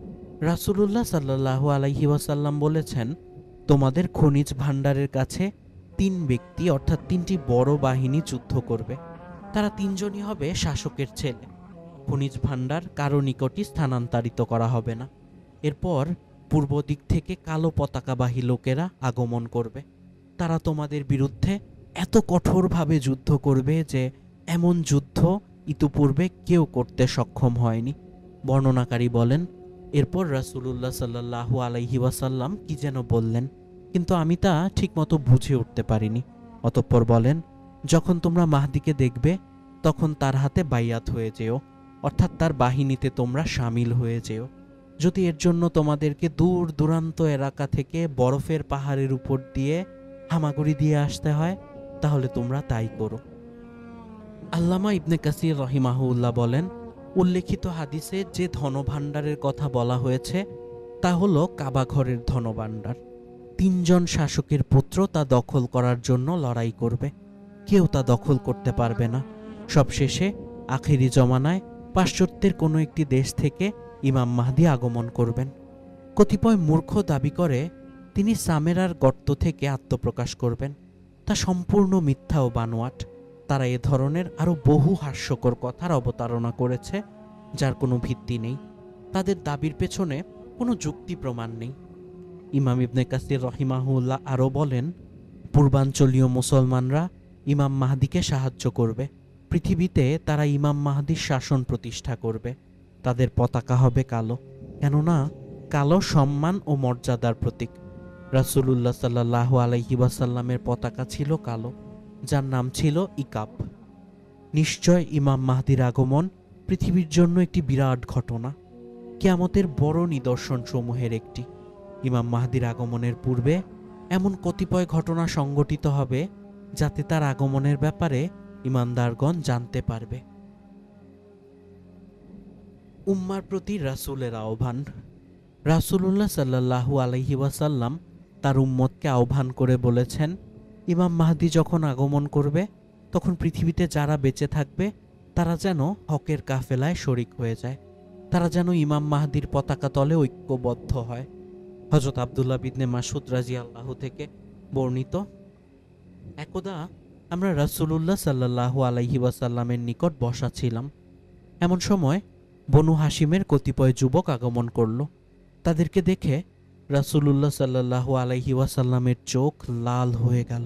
রাসূলুল্লাহ সাল্লাল্লাহু আলাইহি ওয়াসাল্লাম বলেছেন, তোমাদের খনিজ ভাণ্ডারের কাছে 3 ব্যক্তি অর্থাৎ 3টি বড় বাহিনী যুদ্ধ করবে। তারা 3 জনই হবে শাসকের ছেলে। খনিজ ভাণ্ডার কারো নিকটই স্থানান্তরিত করা হবে না। এরপর পূর্ব দিক থেকে কালো পতাকাবাহী লোকেরা আগমন করবে। তারা তোমাদের বিরুদ্ধে এত কঠোরভাবে যুদ্ধ করবে যে এমন যুদ্ধ ইতিপূর্বে কেউ করতে সক্ষম হয়নি। বর্ণনাকারী বলেন, এরপর রাসূলুল্লাহ সাল্লাল্লাহু আলাইহি ওয়াসাল্লাম কি যেন বললেন, কিন্তু আমি তা ঠিকমতো বুঝে উঠতে পারিনি। অতঃপর বলেন, যখন তোমরা মাহদিকে দেখবে তখন তার হাতে বাইয়াত হয়ে যেও, অর্থাৎ তার বাহিনীতে তোমরা শামিল হয়ে যেও। যদি এর জন্য তোমাদেরকে দূর দূরান্ত এলাকা থেকে বরফের পাহাড়ের উপর দিয়ে হামাগুড়ি দিয়ে আসতে হয়, তাহলে তোমরা তাই করো। আল্লামা ইবনে কাসির রাহিমাহুল্লাহ বলেন, উল্লেখিত হাদিসে যে ধনভাণ্ডারের কথা বলা হয়েছে তা হলো কাবা ঘরের ধনভাণ্ডার। 3 জন শাসকের পুত্র তা দখল করার জন্য লড়াই করবে, কেউ তা দখল করতে পারবে না। সবশেষে আখিরি জমানায় পাশ্চাত্যের কোনো একটি দেশ থেকে ইমাম মাহদি আগমন করবেন। কতিপয় মূর্খ দাবি করে তিনি সামেরার গর্ত থেকে আত্মপ্রকাশ করবেন। তা সম্পূর্ণ মিথ্যা ও বানোয়াট। তারা এ ধরনের আরও বহু হাস্যকর কথার অবতারণা করেছে যার কোনো ভিত্তি নেই। তাদের দাবির পেছনে কোনো যুক্তি প্রমাণ নেই। ইমাম ইবনে কাসির রহিমাহুল্লাহ আরও বলেন, পূর্বাঞ্চলীয় মুসলমানরা ইমাম মাহদিকে সাহায্য করবে। পৃথিবীতে তারা ইমাম মাহদির শাসন প্রতিষ্ঠা করবে। তাদের পতাকা হবে কালো, কেননা কালো সম্মান ও মর্যাদার প্রতীক। রাসূলুল্লাহ সাল্লাল্লাহু আলাইহি ওয়াসাল্লামের পতাকা ছিল কালো, যার নাম ছিল ইকাব। নিশ্চয় ইমাম মাহদির আগমন পৃথিবীর জন্য একটি বিরাট ঘটনা, কিয়ামতের বড় নিদর্শন সমূহের একটি। ইমাম মাহদির আগমনের পূর্বে এমন কতিপয় ঘটনা সংঘটিত হবে যাতে তার আগমনের ব্যাপারে ইমানদারগণ জানতে পারবে। উম্মার প্রতি রাসূলের আহ্বান। রাসূলুল্লাহ সাল্লাল্লাহু আলাইহি ওয়াসাল্লাম তার উম্মতকে আহ্বান করে বলেছেন, ইমাম মাহদি যখন আগমন করবে তখন পৃথিবীতে যারা বেঁচে থাকবে তারা যেন হকের কাফেলায় শরিক হয়ে যায়, তারা যেন ইমাম মাহদির পতাকা তলে ঐক্যবদ্ধ হয়। হযরত আব্দুল্লাহ ইবনে মাসউদ রাদিয়াল্লাহু থেকে বর্ণিত, একদা আমরা রাসূলুল্লাহ সাল্লাল্লাহু আলাইহি ওয়াসাল্লামের নিকট বসা ছিলাম। এমন সময় বনু হাশিমের কতিপয় যুবক আগমন করল। তাদেরকে দেখে রাসূলুল্লাহ সাল্লাল্লাহু আলাইহি ওয়াসাল্লামের চোখ লাল হয়ে গেল,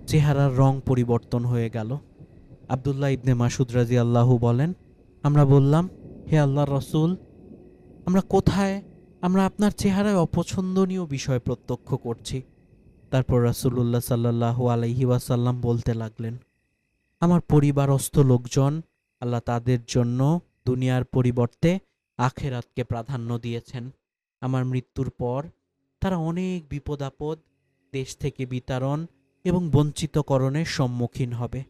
চেহারার রং পরিবর্তন হয়ে গেল। আব্দুল্লাহ ইবনে মাসউদ রাদিয়াল্লাহু বলেন, আমরা বললাম, হে আল্লাহর রাসূল, আমরা কোথায়? আমরা আপনার চেহারায় অপছন্দনীয় বিষয় প্রত্যক্ষ করছি। তারপর রাসূলুল্লাহ সাল্লাল্লাহু আলাইহি ওয়াসাল্লাম বলতে লাগলেন, আমার পরিবারস্থ লোকজন, আল্লাহ তাদের জন্য দুনিয়ার পরিবর্তে আখিরাতকে প্রাধান্য দিয়েছেন। আমার মৃত্যুর পর তারা অনেক বিপদ আপদ, দেশ থেকে বিতাড়ন এবং বঞ্চিতকরণের সম্মুখীন হবে।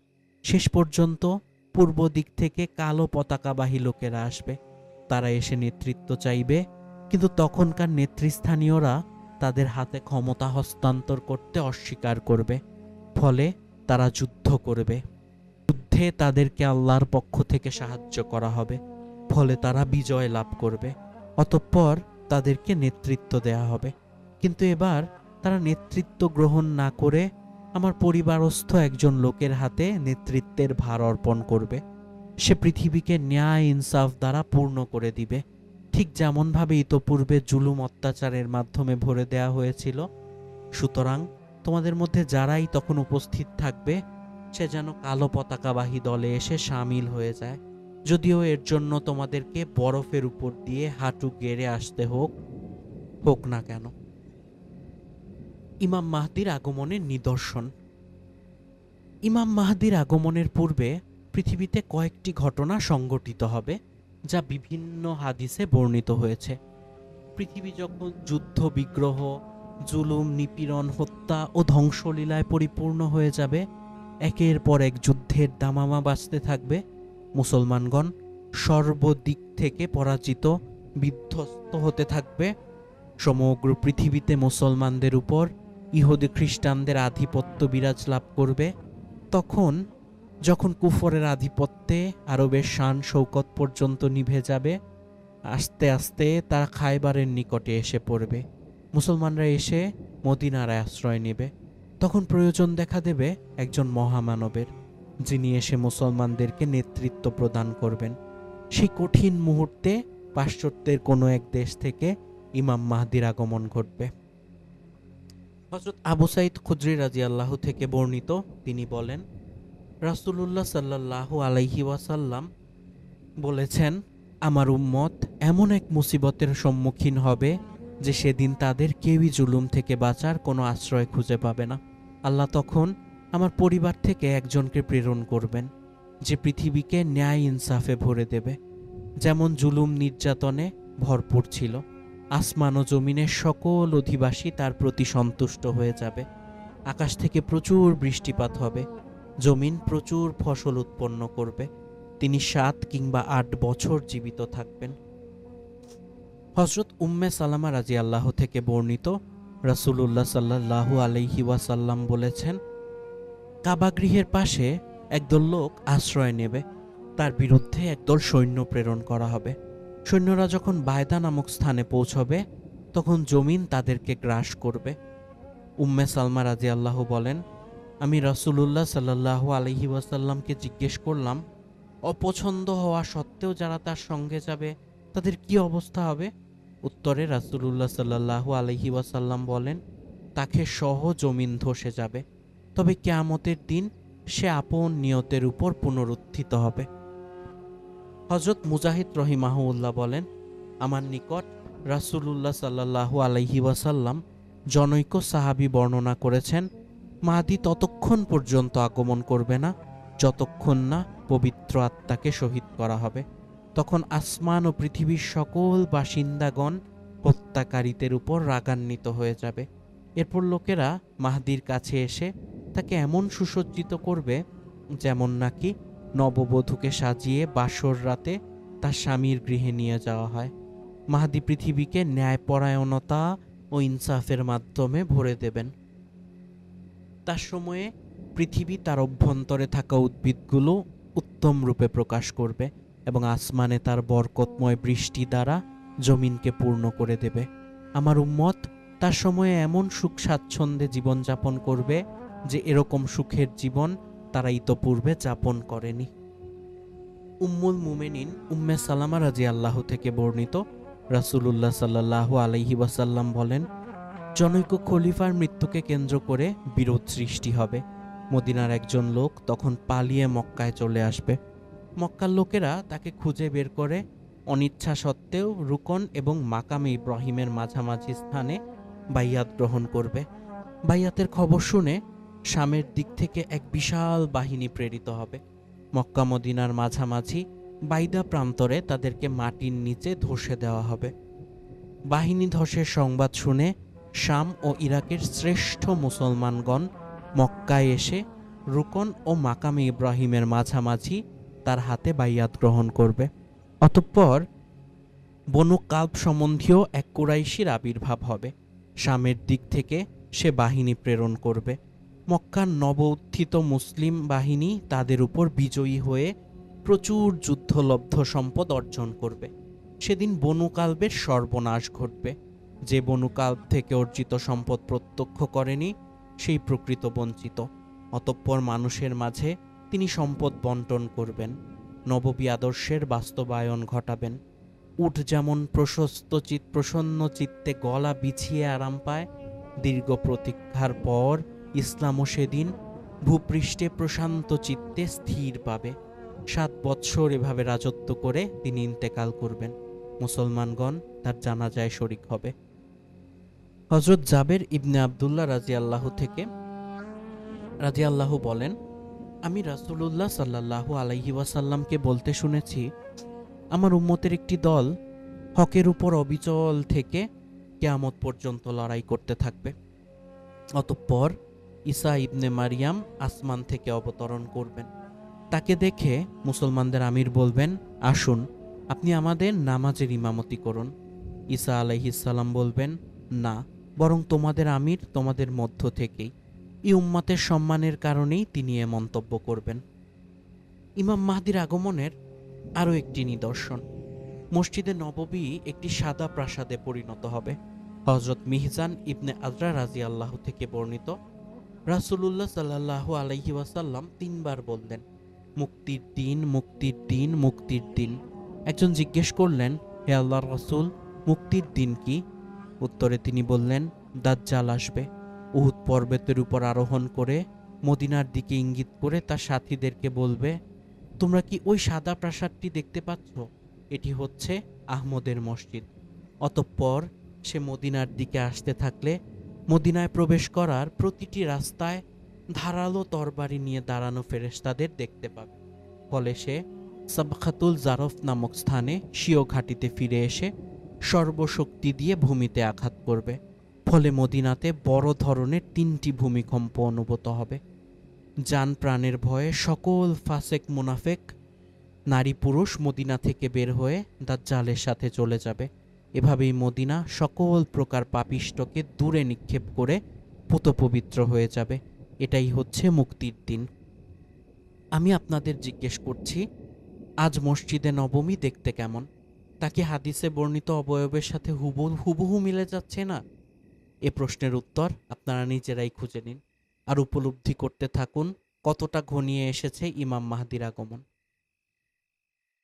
শেষ পর্যন্ত পূর্ব দিক থেকে কালো পতাকাবাহী লোকেরা আসবে। তারা এসে নেতৃত্ব চাইবে, কিন্তু তখনকার নেতৃস্থানীয়রা তাদের হাতে ক্ষমতা হস্তান্তর করতে অস্বীকার করবে। ফলে তারা যুদ্ধ করবে। যুদ্ধে তাদেরকে আল্লাহর পক্ষ থেকে সাহায্য করা হবে। ফলে তারা বিজয় লাভ করবে। অতঃপর তাদেরকে নেতৃত্ব দেয়া হবে। কিন্তু এবার তারা নেতৃত্ব গ্রহণ না করে আমার পরিবারস্থ একজন লোকের হাতে নেতৃত্বের ভার অর্পণ করবে। সে পৃথিবীকে ন্যায় ইনসাফ দ্বারা পূর্ণ করে দিবে, ঠিক যেমনভাবে ইতোপূর্বে জুলুম অত্যাচারের মাধ্যমে ভরে দেয়া হয়েছিল। সুতরাং তোমাদের মধ্যে যারাই তখন উপস্থিত থাকবে, সে যেন কালো পতাকাবাহী দলে এসে সামিল হয়ে যায়, যদিও এর জন্য তোমাদেরকে বরফের উপর দিয়ে হাঁটু গেড়ে আসতে হোক না কেন। ইমাম মাহদির আগমনের নিদর্শন। ইমাম মাহদির আগমনের পূর্বে পৃথিবীতে কয়েকটি ঘটনা সংঘটিত হবে, যা বিভিন্ন হাদিসে বর্ণিত হয়েছে। পৃথিবী যখন যুদ্ধ, বিগ্রহ, জুলুম, নিপীড়ন, হত্যা ও ধ্বংসলীলায় পরিপূর্ণ হয়ে যাবে, একের পর এক যুদ্ধের দামামা বাজতে থাকবে, মুসলমানগণ সর্বদিক থেকে পরাজিত, বিধ্বস্ত হতে থাকবে, সমগ্র পৃথিবীতে মুসলমানদের উপর ইহুদি খ্রিস্টানদের আধিপত্য বিরাজ লাভ করবে, যখন কুফরের আধিপত্যে আরবের শান শৌকত পর্যন্ত নিভে যাবে, আস্তে আস্তে তারা খায়বারের নিকটে এসে পড়বে, মুসলমানরা এসে মদিনায় আশ্রয় নেবে, তখন প্রয়োজন দেখা দেবে একজন মহামানবের, যিনি এসে মুসলমানদেরকে নেতৃত্ব প্রদান করবেন। সেই কঠিন মুহূর্তে পাশ্চাত্যের কোনো এক দেশ থেকে ইমাম মাহদির আগমন ঘটবে। হযরত আবু সাঈদ খুদরি রাদিয়াল্লাহু থেকে বর্ণিত, তিনি বলেন, রাসূলুল্লাহ সাল্লাল্লাহু আলাইহি ওয়াসাল্লাম বলেছেন, আমার উম্মত এমন এক মুসিবতের সম্মুখীন হবে যে সেদিন তাদের কেউই জুলুম থেকে বাঁচার কোনো আশ্রয় খুঁজে পাবে না। আল্লাহ তখন আমার পরিবার থেকে একজনকে প্রেরণ করবেন, যে পৃথিবীকে ন্যায় ইনসাফে ভরে দেবে, যেমন জুলুম নির্যাতনে ভরপুর ছিল। আসমান ও জমিনের সকল অধিবাসী তার প্রতি সন্তুষ্ট হয়ে যাবে। আকাশ থেকে প্রচুর বৃষ্টিপাত হবে, জমিন প্রচুর ফসল উৎপন্ন করবে। তিনি 7 কিংবা 8 বছর জীবিত থাকবেন। হযরত উম্মে সালামা রাদিয়াল্লাহু থেকে বর্ণিত, রাসূলুল্লাহ সাল্লাল্লাহু আলাইহি ওয়াসাল্লাম বলেছেন, কাবাগৃহের পাশে একদল লোক আশ্রয় নেবে, তার বিরুদ্ধে একদল সৈন্য প্রেরণ করা হবে। সৈন্যরা যখন বায়দা নামক স্থানে পৌঁছবে, তখন জমিন তাদেরকে গ্রাস করবে। উম্মে সালমা রাদিয়াল্লাহু বলেন, আমি রাসূলুল্লাহ সাল্লাল্লাহু আলাইহি ওয়াসাল্লামকে জিজ্ঞেস করলাম, অপছন্দ হওয়া সত্ত্বেও যারা তার সঙ্গে যাবে তাদের কি অবস্থা হবে? উত্তরে রাসূলুল্লাহ সাল্লাল্লাহু আলাইহি ওয়াসাল্লাম বলেন, তাকে সহ জমিন ধসে যাবে, তবে কিয়ামতের দিন সে আপন নিয়তের উপর পুনরুত্থিত হবে। হযরত মুজাহিদ রহিমাহুল্লাহ বলেন, আমার নিকট রাসূলুল্লাহ সাল্লাল্লাহু আলাইহি ওয়াসাল্লাম জনৈক সাহাবী বর্ণনা করেছেন, মাহদী ততক্ষণ পর্যন্ত আগমন করবে না যতক্ষণ না পবিত্র আত্মাকে শহীদ করা হবে। তখন আসমান ও পৃথিবীর সকল বাসিন্দাগণ হত্যাকারীদের উপর রাগান্বিত হয়ে যাবে। এরপর লোকেরা মাহদীর কাছে এসে তাকে এমন সুসজ্জিত করবে, যেমন নাকি নববধূকে সাজিয়ে বাসর রাতে তার স্বামীর গৃহে নিয়ে যাওয়া হয়। মাহদী পৃথিবীকে ন্যায়পরায়ণতা ও ইনসাফের মাধ্যমে ভরে দেবেন। তার সময়ে পৃথিবী তার অভ্যন্তরে থাকা উদ্ভিদগুলো উত্তম রূপে প্রকাশ করবে এবং আসমানে তার বরকতময় বৃষ্টি দ্বারা জমিনকে পূর্ণ করে দেবে। আমার উম্মত তার সময়ে এমন সুখ স্বাচ্ছন্দ্যে জীবনযাপন করবে যে এরকম সুখের জীবন তারা ইতোপূর্বে যাপন করেনি। উম্মুল মুমিনিন উম্মে সালামা রাদিয়াল্লাহু থেকে বর্ণিত, রাসূলুল্লাহ সাল্লাল্লাহু আলাইহি ওয়াসাল্লাম বলেন, জনৈক খলিফার মৃত্যুকে কেন্দ্র করে বিরোধ সৃষ্টি হবে। মদিনার একজন লোক তখন পালিয়ে মক্কায় চলে আসবে। মক্কার লোকেরা তাকে খুঁজে বের করে অনিচ্ছা সত্ত্বেও রুকন এবং মাকামে ইব্রাহিমের মাঝামাঝি স্থানে বাইয়াত গ্রহণ করবে। বাইয়াতের খবর শুনে শামের দিক থেকে এক বিশাল বাহিনী প্রেরিত হবে। মক্কা মদিনার মাঝামাঝি বাইদা প্রান্তরে তাদেরকে মাটির নিচে ধসে দেওয়া হবে। বাহিনী ধসের সংবাদ শুনে শাম ও ইরাকের শ্রেষ্ঠ মুসলমানগণ মক্কায় এসে রুকন ও মাকামে ইব্রাহিমের মাঝামাঝি তার হাতে বাইয়াত গ্রহণ করবে। অতঃপর বনু কালব সম্বন্ধীয় এক কুরাইশির আবির্ভাব হবে। শামের দিক থেকে সে বাহিনী প্রেরণ করবে। মক্কার নব উত্থিত মুসলিম বাহিনী তাদের উপর বিজয়ী হয়ে প্রচুর যুদ্ধলব্ধ সম্পদ অর্জন করবে। সেদিন বনু কালবের সর্বনাশ ঘটবে। যে বনু কালব থেকে অর্জিত সম্পদ প্রত্যক্ষ করেনি সেই প্রকৃত বঞ্চিত। অতঃপর মানুষের মাঝে তিনি সম্পদ বন্টন করবেন, নববী আদর্শের বাস্তবায়ন ঘটাবেন। উট যেমন প্রসন্ন চিত্তে গলা বিছিয়ে আরাম পায়, দীর্ঘ প্রতীক্ষার পর ইসলামও সেদিন ভূপৃষ্ঠে প্রশান্ত চিত্তে স্থির পাবে। 7 বৎসর এভাবে রাজত্ব করে তিনি ইন্তেকাল করবেন। মুসলমানগণ তার জানাজায় শরিক হবে। হযরত জাবের ইবনে আবদুল্লাহ রাদিয়াল্লাহু বলেন, আমি রাসূলুল্লাহ সাল্লাল্লাহু আলাইহি ওয়াসাল্লামকে বলতে শুনেছি, আমার উম্মতের একটি দল হকের উপর অবিচল থেকে কিয়ামত পর্যন্ত লড়াই করতে থাকবে। অতঃপর ঈসা ইবনে মারিয়াম আসমান থেকে অবতরণ করবেন। তাকে দেখে মুসলমানদের আমির বলবেন, আসুন আপনি আমাদের নামাজের ইমামতি করুন। ঈসা আলাইহিস সালাম বলবেন, না, বরং তোমাদের আমির তোমাদের মধ্য থেকেই। এই উম্মতের সম্মানের কারণেই তিনি এ মন্তব্য করবেন। ইমাম মাহদির আগমনের আরও একটি নিদর্শন, মসজিদে নববী একটি সাদা প্রাসাদে পরিণত হবে। হযরত মিহজান ইবনে আজরা রাদিয়াল্লাহু থেকে বর্ণিত, রাসূলুল্লাহ সাল্লাল্লাহু আলাইহি ওয়াসাল্লাম 3 বার বললেন, মুক্তির দিন, মুক্তির দিন, মুক্তির দিন। একজন জিজ্ঞেস করলেন, হে আল্লাহর রাসূল, মুক্তির দিন কি? উত্তরে তিনি বললেন, দাজ্জাল আসবে, উহুদ পর্বতের উপর আরোহণ করে মদিনার দিকে ইঙ্গিত করে তার সাথীদেরকে বলবে, তোমরা কি ওই সাদা প্রাসাদটি দেখতে পাচ্ছ? এটি হচ্ছে আহমদের মসজিদ। অতঃপর সে মদিনার দিকে আসতে থাকলে মদিনায় প্রবেশ করার প্রতিটি রাস্তায় ধারালো তরবারি নিয়ে দাঁড়ানো ফেরেশতাদের দেখতে পাবে। ফলে সে সাবখাতুল জারফ নামক স্থানে স্বীয় ঘাঁটিতে ফিরে এসে সর্বশক্তি দিয়ে ভূমিতে আঘাত করবে। ফলে মদিনাতে বড় ধরনের 3টি ভূমিকম্প অনুভূত হবে। জান প্রাণের ভয়ে সকল ফাসেক মুনাফেক নারী পুরুষ মদিনা থেকে বের হয়ে দাজ্জালের সাথে চলে যাবে। এভাবেই মদিনা সকল প্রকার পাপিষ্টকে দূরে নিক্ষেপ করে পুতপবিত্র হয়ে যাবে। এটাই হচ্ছে মুক্তির দিন। আমি আপনাদের জিজ্ঞেস করছি, আজ মসজিদে নবমী দেখতে কেমন? তাকে হাদিসে বর্ণিত অবয়বের সাথে হুবহু মিলে যাচ্ছে না? এ প্রশ্নের উত্তর আপনারা নিজেরাই খুঁজে নিন আর উপলব্ধি করতে থাকুন কতটা ঘনিয়ে এসেছে ইমাম মাহদির আগমন।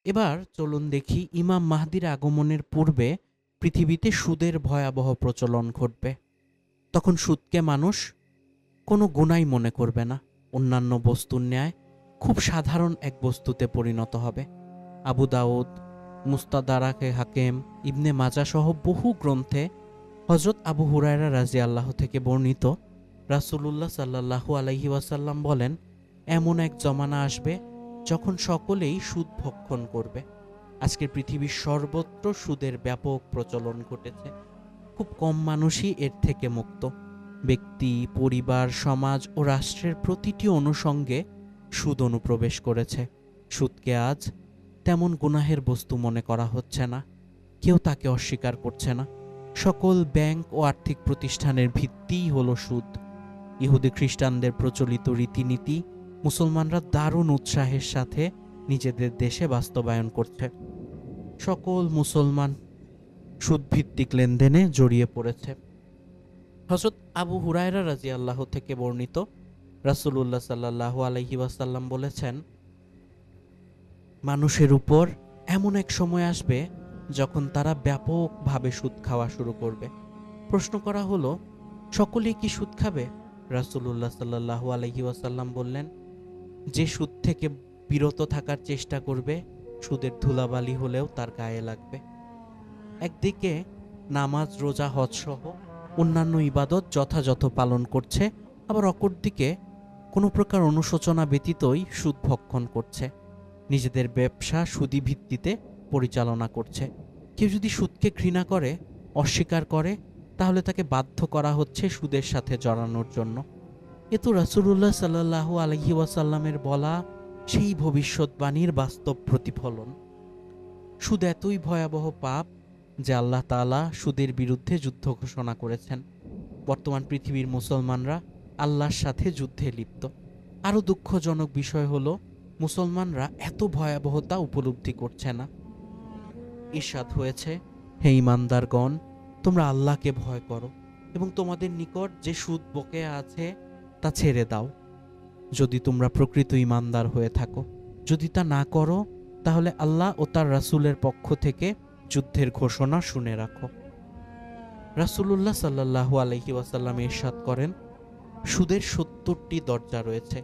এবার চলুন দেখি, ইমাম মাহদির আগমনের পূর্বে পৃথিবীতে সুদের ভয়াবহ প্রচলন ঘটবে। তখন সুদকে মানুষ কোনো গুনাই মনে করবে না, অন্যান্য বস্তুর ন্যায় খুব সাধারণ এক বস্তুতে পরিণত হবে। আবু দাউদ, মুস্তাদরাকে হাকিম, ইবনে মাজা সহ বহু গ্রন্থে হযরত আবু হুরায়রা রাদিয়াল্লাহু থেকে বর্ণিত, রাসূলুল্লাহ সাল্লাল্লাহু আলাইহি ওয়াসাল্লাম বলেন, এমন এক জমানা আসবে যখন সকলেই সুদ ভক্ষণ করবে। আজকের পৃথিবীর সর্বত্র সুদের ব্যাপক প্রচলন ঘটেছে। খুব কম মানুষই এর থেকে মুক্ত। ব্যক্তি, পরিবার, সমাজ ও রাষ্ট্রের প্রতিটি অনুষঙ্গে সুদ অনুপ্রবেশ করেছে। সুদকে আজ তেমন গুনাহের বস্তু মনে করা হচ্ছে না, কেউ তাকে অস্বীকার করছে না। সকল ব্যাংক ও আর্থিক প্রতিষ্ঠানের ভিত্তিই হলো সুদ। ইহুদি খ্রিস্টানদের প্রচলিত রীতিনীতি মুসলমানরা দারুণ উৎসাহের সাথে নিজেদের দেশে বাস্তবায়ন করছে। সকল মুসলমান সুদভিত্তিক লেনদেনে জড়িয়ে পড়েছে। হযরত আবু হুরায়রা রাদিয়াল্লাহু থেকে বর্ণিত, রাসূলুল্লাহ সাল্লাল্লাহু আলাইহি ওয়াসাল্লাম বলেছেন, মানুষের উপর এমন এক সময় আসবে যখন তারা ব্যাপকভাবে সুদ খাওয়া শুরু করবে। প্রশ্ন করা হলো, সকলেই কি সুদ খাবে? রাসূলুল্লাহ সাল্লাল্লাহু আলাইহি ওয়াসাল্লাম বললেন, যে সুদ থেকে বিরত থাকার চেষ্টা করবে সুদের ধুলাবালি হলেও তার গায়ে লাগবে। একদিকে নামাজ, রোজা, হজ সহ অন্যান্য ইবাদত যথাযথ পালন করছে, আবার অপরদিকে কোনো প্রকার অনুশোচনা ব্যতীতই সুদ ভক্ষণ করছে। নিজেদের ব্যবসা সুদি ভিত্তিতে পরিচালনা করছে। কেউ যদি সুদকে ঘৃণা করে, অস্বীকার করে, তাহলে তাকে বাধ্য করা হচ্ছে সুদের সাথে জড়ানোর জন্য। এ তো রাসূলুল্লাহ সাল্লাল্লাহু আলাইহি ওয়াসাল্লামের বলা সেই ভবিষ্যৎবাণীর বাস্তব প্রতিফলন। সুদ এতই ভয়াবহ পাপ যে আল্লাহ তাআলা সুদের বিরুদ্ধে যুদ্ধ ঘোষণা করেছেন। বর্তমান পৃথিবীর মুসলমানরা আল্লাহর সাথে যুদ্ধে লিপ্ত। আরও দুঃখজনক বিষয় হলো, মুসলমানরা এত ভয়াবহতা উপলব্ধি করছে না। ইরশাদ হয়েছে, হে ঈমানদারগণ, তোমরা আল্লাহকে ভয় করো, এবং তোমাদের নিকট যে সুদ বকেয়া আছে তা ছেড়ে দাও, যদি তোমরা প্রকৃত ঈমানদার হয়ে থাকো। যদি তা না করো তাহলে আল্লাহ ও তার রাসূলের পক্ষ থেকে যুদ্ধের ঘোষণা শুনে রাখো। রাসূলুল্লাহ সাল্লাল্লাহু আলাইহি ওয়াসাল্লাম ইরশাদ করেন, সুদের ৭০টি দরজা রয়েছে,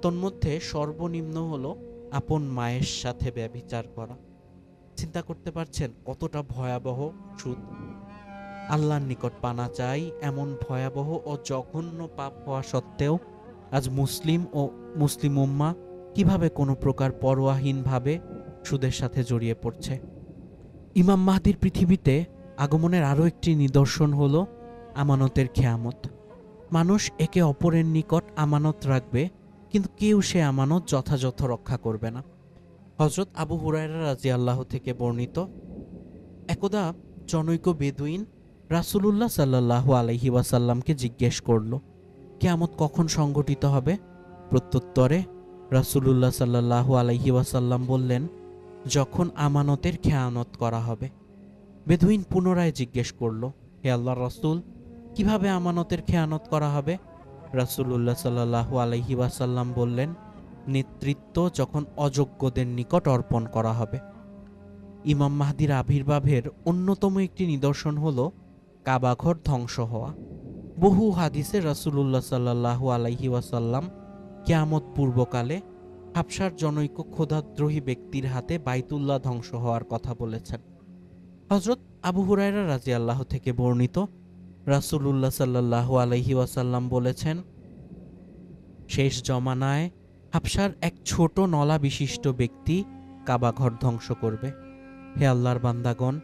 তন্মধ্যে সর্বনিম্ন হলো আপন মায়ের সাথে ব্যভিচার করা। চিন্তা করতে পারছেন কতটা ভয়াবহ সুদ? আল্লাহর নিকট পানা চাই এমন ভয়াবহ ও জঘন্য পাপ হওয়া সত্ত্বেও আজ মুসলিম ও মুসলিম উম্মাহ কিভাবে কোনো প্রকার পরোয়াহীনভাবে সুদের সাথে জড়িয়ে পড়ছে। ইমাম মাহদির পৃথিবীতে আগমনের আরও একটি নিদর্শন হল আমানতের খেয়ামত। মানুষ একে অপরের নিকট আমানত রাখবে, কিন্তু কেউ সে আমানত যথাযথ রক্ষা করবে না। হযরত আবু হুরায়রা রাদিয়াল্লাহু থেকে বর্ণিত, একদা জনৈক বেদুইন রাসূলুল্লাহ সাল্লাল্লাহু আলাইহি ওয়াসাল্লামকে জিজ্ঞেস করল, কিয়ামত কখন সংঘটিত হবে? প্রত্যুত্তরে রাসূলুল্লাহ সাল্লাল্লাহু আলাইহি ওয়াসাল্লাম বললেন, যখন আমানতের খেয়ানত করা হবে। বেদুইন পুনরায় জিজ্ঞেস করল, হে আল্লাহর রাসূল, কিভাবে আমানতের খেয়ানত করা হবে? রাসূলুল্লাহ সাল্লাল্লাহু আলাইহি ওয়াসাল্লাম বললেন, নেতৃত্ব যখন অযোগ্যদের নিকট অর্পণ করা হবে। ইমাম মাহদির আবির্ভাবের অন্যতম একটি নিদর্শন হল কাবাঘর ধ্বংস হওয়া। বহু হাদিসে রাসূলুল্লাহ সাল্লাল্লাহু আলাইহি ওয়াসাল্লাম কিয়ামত পূর্বকালে হাবশার জনৈক খোদাদ্রোহী ব্যক্তির হাতে বাইতুল্লাহ ধ্বংস হওয়ার কথা বলেছেন। হযরত আবু হুরায়রা রাদিয়াল্লাহু থেকে বর্ণিত, রাসূলুল্লাহ সাল্লাল্লাহু আলাইহি ওয়াসাল্লাম বলেছেন, শেষ জমানায় হাবশার এক ছোট নলা বিশিষ্ট ব্যক্তি কাবাঘর ধ্বংস করবে। হে আল্লাহর বান্দাগণ,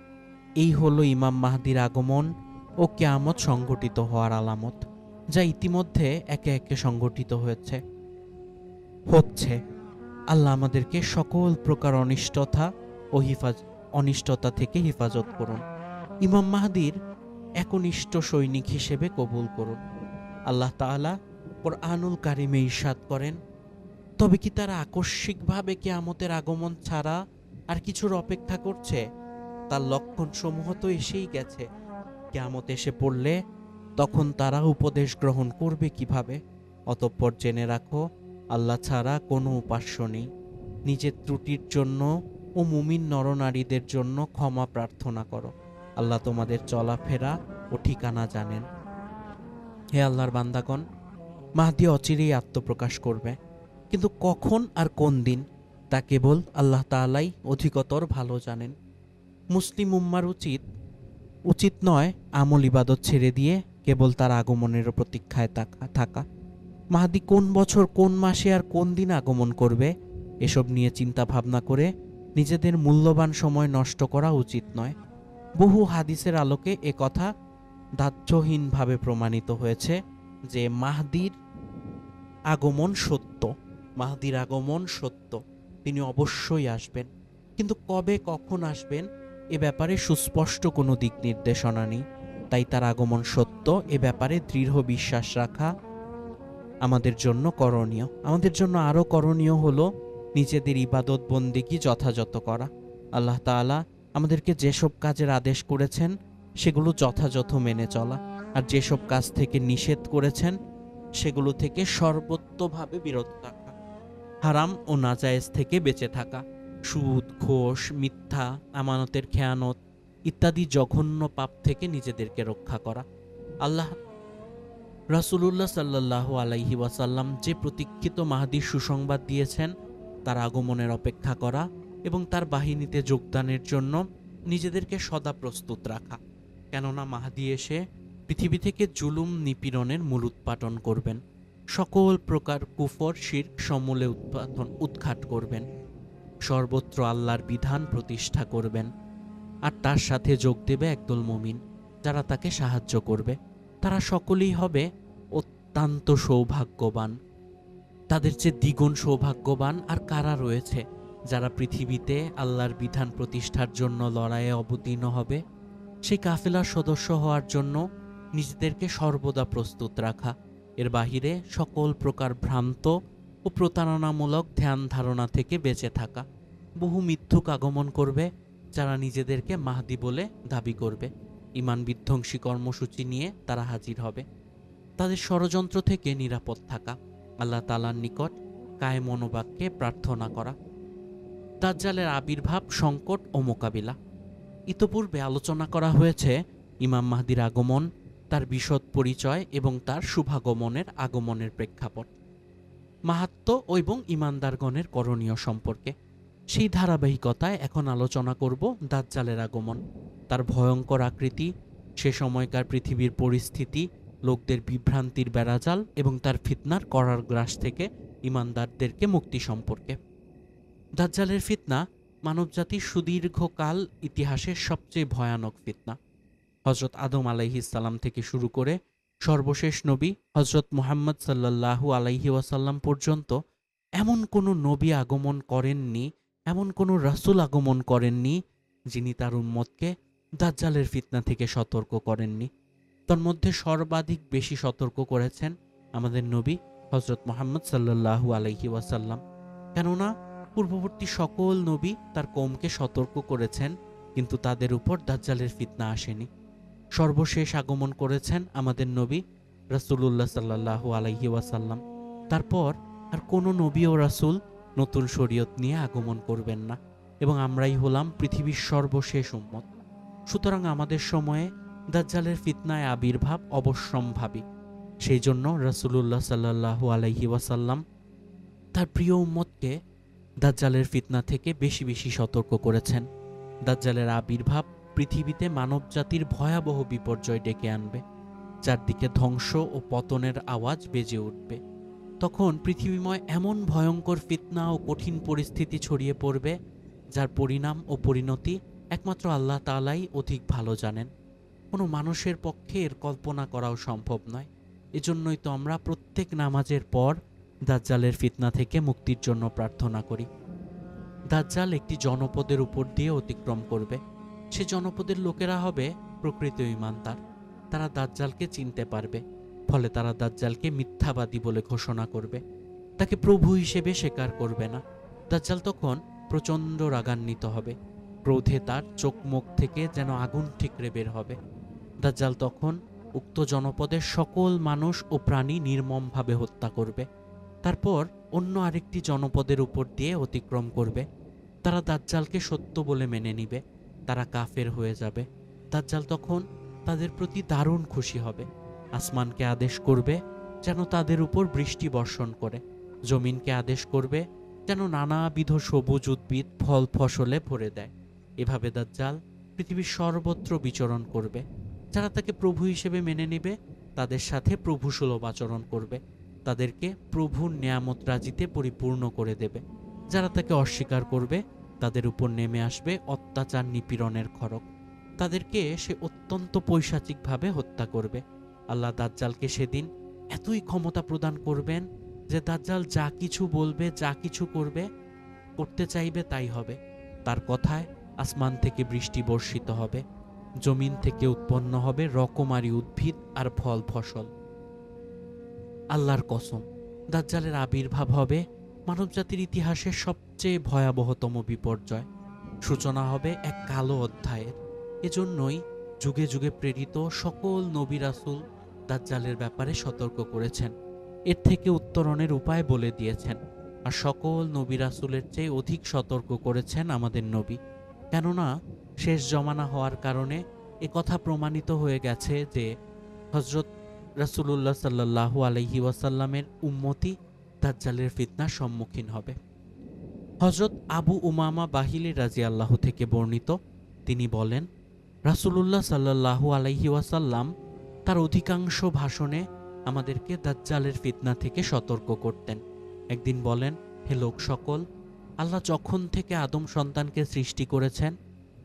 এই হলো ইমাম মাহদির আগমন ও কিয়ামত সংঘটিত হওয়ার আলামত, যা ইতিমধ্যে একে একে সংঘটিত হচ্ছে। আল্লাহ আমাদেরকে সকল প্রকার অনিষ্টতা থেকে হেফাজত করুন। ইমাম মাহদির একনিষ্ঠ সৈনিক হিসেবে কবুল করুন। আল্লাহ তাআলা কুরআনুল কারিমে ইরশাদ করেন, তবে কি তারা আকস্মিকভাবে কিয়ামতের আগমন ছাড়া আর কিছুর অপেক্ষা করছে? তার লক্ষণ সমূহ তো এসেই গেছে। কিয়ামত এসে পড়লে তখন তারা উপদেশ গ্রহণ করবে কিভাবে? অতঃপর জেনে রাখো, আল্লাহ ছাড়া কোনো উপাস্য নেই। নিজের ত্রুটির জন্য ও মুমিন নরনারীদের জন্য ক্ষমা প্রার্থনা করো। আল্লাহ তোমাদের চলাফেরা ও ঠিকানা জানেন। হে আল্লাহর বান্দাগণ, মাহদী অচিরেই আত্মপ্রকাশ করবে, কিন্তু কখন আর কোন দিন তা কেবল আল্লাহ তাআলাই অধিকতর ভালো জানেন। মুসলিম উম্মার উচিত নয় আমল ইবাদত ছেড়ে দিয়ে কেবল তার আগমনের প্রতীক্ষায় থাকা। মাহদী কোন বছর, কোন মাসে আর কোন দিন আগমন করবে এসব নিয়ে চিন্তা ভাবনা করে নিজেদের মূল্যবান সময় নষ্ট করা উচিত নয়। বহু হাদিসের আলোকে এ কথা দাহ্যহীনভাবে প্রমাণিত হয়েছে যে মাহদীর আগমন সত্য, তিনি অবশ্যই আসবেন, কিন্তু কবে কখন আসবেন এ ব্যাপারে সুস্পষ্ট কোনো দিক নির্দেশনা নেই। তাই তার আগমন সত্য এ ব্যাপারে দৃঢ় বিশ্বাস রাখা আমাদের জন্য করণীয়। আমাদের জন্য আরও করণীয় হলো নিজেদের ইবাদত বন্দেগী যথাযথ করা। আল্লাহ তাআলা আমাদেরকে যেসব কাজের আদেশ করেছেন সেগুলো যথাযথ মেনে চলা, আর যেসব কাজ থেকে নিষেধ করেছেন সেগুলো থেকে সর্বোত্তভাবে বিরত থাকা, হারাম ও নাজায়েজ থেকে বেঁচে থাকা, সুদ, ঘোষ, মিথ্যা, আমানতের খেয়ানত ইত্যাদি জঘন্য পাপ থেকে নিজেদেরকে রক্ষা করা। আল্লাহ রাসূলুল্লাহ সাল্লাল্লাহু আলাইহি ওয়াসাল্লাম যে প্রতীক্ষিত মাহদীর সুসংবাদ দিয়েছেন তার আগমনের অপেক্ষা করা এবং তার বাহিনীতে যোগদানের জন্য নিজেদেরকে সদা প্রস্তুত রাখা, কেননা মাহদী এসে পৃথিবী থেকে জুলুম নিপীড়নের মূলোৎপাটন করবেন, সকল প্রকার কুফর শিরক সমূলে উৎখাত করবেন, সর্বত্র আল্লাহর বিধান প্রতিষ্ঠা করবেন, আর তার সাথে যোগ দেবে একদল মুমিন যারা তাকে সাহায্য করবে। তারা সকলেই হবে অত্যন্ত সৌভাগ্যবান। তাদের চেয়ে দ্বিগুণ সৌভাগ্যবান আর কারা রয়েছে যারা পৃথিবীতে আল্লাহর বিধান প্রতিষ্ঠার জন্য লড়াইয়ে অবতীর্ণ হবে? সেই কাফেলার সদস্য হওয়ার জন্য নিজেদেরকে সর্বদা প্রস্তুত রাখা, এর বাহিরে সকল প্রকার ভ্রান্ত ও প্রতারণামূলক ধ্যান ধারণা থেকে বেঁচে থাকা। বহু মিথ্যুক আগমন করবে যারা নিজেদেরকে মাহদী বলে দাবি করবে। ঈমান বিধ্বংসী কর্মসূচি নিয়ে তারা হাজির হবে। তাদের ষড়যন্ত্র থেকে নিরাপদ থাকা, আল্লাহ তাআলার নিকট কায়ে মনোবাক্যে প্রার্থনা করা। দাজ্জালের আবির্ভাব, সংকট ও মোকাবিলা। ইতপূর্বে আলোচনা করা হয়েছে ইমাম মাহদির আগমন, তার বিশদ পরিচয় এবং তার আগমনের প্রেক্ষাপট, মাহাত্ম্য এবং ইমানদারগণের করণীয় সম্পর্কে। সেই ধারাবাহিকতায় এখন আলোচনা করব দাজ্জালের আগমন, তার ভয়ঙ্কর আকৃতি, সে সময়কার পৃথিবীর পরিস্থিতি, লোকদের বিভ্রান্তির বেড়াজাল এবং তার ফিতনার করার গ্রাস থেকে ইমানদারদেরকে মুক্তি সম্পর্কে। দাজ্জালের ফিতনা মানবজাতির সুদীর্ঘকাল ইতিহাসের সবচেয়ে ভয়ানক ফিতনা। হজরত আদম আলাইহিসসালাম থেকে শুরু করে সর্বশেষ নবী হজরত মুহাম্মদ সাল্লাল্লাহু আলাইহি ওয়াসাল্লাম পর্যন্ত এমন কোনো নবী আগমন করেননি, এমন কোনো রাসূল আগমন করেননি যিনি তার উম্মতকে দাজ্জালের ফিতনা থেকে সতর্ক করেননি। তন্মধ্যে সর্বাধিক বেশি সতর্ক করেছেন আমাদের নবী হজরত মুহাম্মদ সাল্লাল্লাহু আলাইহি ওয়াসাল্লাম। কেননা পূর্ববর্তী সকল নবী তার কওমকে সতর্ক করেছেন, কিন্তু তাদের উপর দাজ্জালের ফিতনা আসেনি। সর্বশেষ আগমন করেছেন আমাদের নবী রাসূলুল্লাহ সাল্লাল্লাহু আলাইহি ওয়াসাল্লাম। তারপর আর কোনো নবী ও রাসূল নতুন শরীয়ত নিয়ে আগমন করবেন না, এবং আমরাই হলাম পৃথিবীর সর্বশেষ উম্মত। সুতরাং আমাদের সময়ে দাজ্জালের ফিতনায় আবির্ভাব অবশ্যম্ভাবী। সেই জন্য রাসূলুল্লাহ সাল্লাল্লাহু আলাইহি ওয়াসাল্লাম তার প্রিয় উম্মতকে দাজ্জালের ফিতনা থেকে বেশি বেশি সতর্ক করেছেন। দাজ্জালের আবির্ভাব পৃথিবীতে মানবজাতির ভয়াবহ বিপর্যয় ডেকে আনবে, চারদিকে ধ্বংস ও পতনের আওয়াজ বেজে উঠবে। তখন পৃথিবীময় এমন ভয়ঙ্কর ফিতনা ও কঠিন পরিস্থিতি ছড়িয়ে পড়বে, যার পরিণাম ও পরিণতি একমাত্র আল্লাহ তাআলাই অধিক ভালো জানেন। কোনো মানুষের পক্ষে এর কল্পনা করাও সম্ভব নয়। এজন্যই তো আমরা প্রত্যেক নামাজের পর দাজ্জালের ফিতনা থেকে মুক্তির জন্য প্রার্থনা করি। দাজ্জাল একটি জনপদের উপর দিয়ে অতিক্রম করবে। সে জনপদের লোকেরা হবে প্রকৃত ঈমানদার। তারা দাজ্জালকে চিনতে পারবে, ফলে তারা দাজ্জালকে মিথ্যাবাদী বলে ঘোষণা করবে, তাকে প্রভু হিসেবে স্বীকার করবে না। দাজ্জাল তখন প্রচণ্ড রাগান্বিত হবে, ক্রোধে তার চোখ মুখ থেকে যেন আগুন ঠিকরে বের হবে। দাজ্জাল তখন উক্ত জনপদের সকল মানুষ ও প্রাণী নির্মমভাবে হত্যা করবে। তারপর অন্য আরেকটি জনপদের উপর দিয়ে অতিক্রম করবে। তারা দাজ্জালকে সত্য বলে মেনে নিবে, তারা কাফের হয়ে যাবে। দাজ্জাল তখন তাদের প্রতি দারুণ খুশি হবে, আসমানকে আদেশ করবে যেন তাদের উপর বৃষ্টি বর্ষণ করে, জমিনকে আদেশ করবে যেন নানাবিধ সবুজ উদ্ভিদ ফল ফসলে ভরে দেয়। এভাবে দাজ্জাল পৃথিবীর সর্বত্র বিচরণ করবে। যারা তাকে প্রভু হিসেবে মেনে নেবে তাদের সাথে প্রভুসুলভ আচরণ করবে, তাদেরকে প্রভুর নেয়ামত রাজিতে পরিপূর্ণ করে দেবে। যারা তাকে অস্বীকার করবে তাদের উপর নেমে আসবে অত্যাচার নিপীড়নের খড়গ, তাদেরকে সে অত্যন্ত পৈশাচিকভাবে হত্যা করবে। আল্লাহ দাজ্জালকে সেদিন এতই ক্ষমতা প্রদান করবেন যে দাজ্জাল যা কিছু বলবে, যা কিছু করতে চাইবে তাই হবে। তার কথায় আসমান থেকে বৃষ্টি বর্ষিত হবে, জমিন থেকে উৎপন্ন হবে রকমারি উদ্ভিদ আর ফল ফসল। আল্লাহর কসম, দাজ্জালের আবির্ভাব হবে মানবজাতির ইতিহাসের সবচেয়ে ভয়াবহতম বিপর্যয়। সূচনা হবে এক কালো অধ্যায়ের। এজন্যই যুগে যুগে প্রেরিত সকল নবী রাসূল দাজ্জালের ব্যাপারে সতর্ক করেছেন, এর থেকে উত্তরণের উপায় বলে দিয়েছেন। আর সকল নবী রাসূলের চেয়ে অধিক সতর্ক করেছেন আমাদের নবী। কেননা শেষ জমানা হওয়ার কারণে একথা প্রমাণিত হয়ে গেছে যে হযরত রাসূলুল্লাহ সাল্লাল্লাহু আলাইহি ওয়াসাল্লামের উম্মতি দাজ্জালের ফিতনার সম্মুখীন হবে। হযরত আবু উমামা বাহিলি রাদিয়াল্লাহু থেকে বর্ণিত, তিনি বলেন, রাসূলুল্লাহ সাল্লাল্লাহু আলাইহি ওয়াসাল্লাম তার অধিকাংশ ভাষণে আমাদেরকে দাজ্জালের ফিতনা থেকে সতর্ক করতেন। একদিন বলেন, হে লোক সকল, আল্লাহ যখন থেকে আদম সন্তানকে সৃষ্টি করেছেন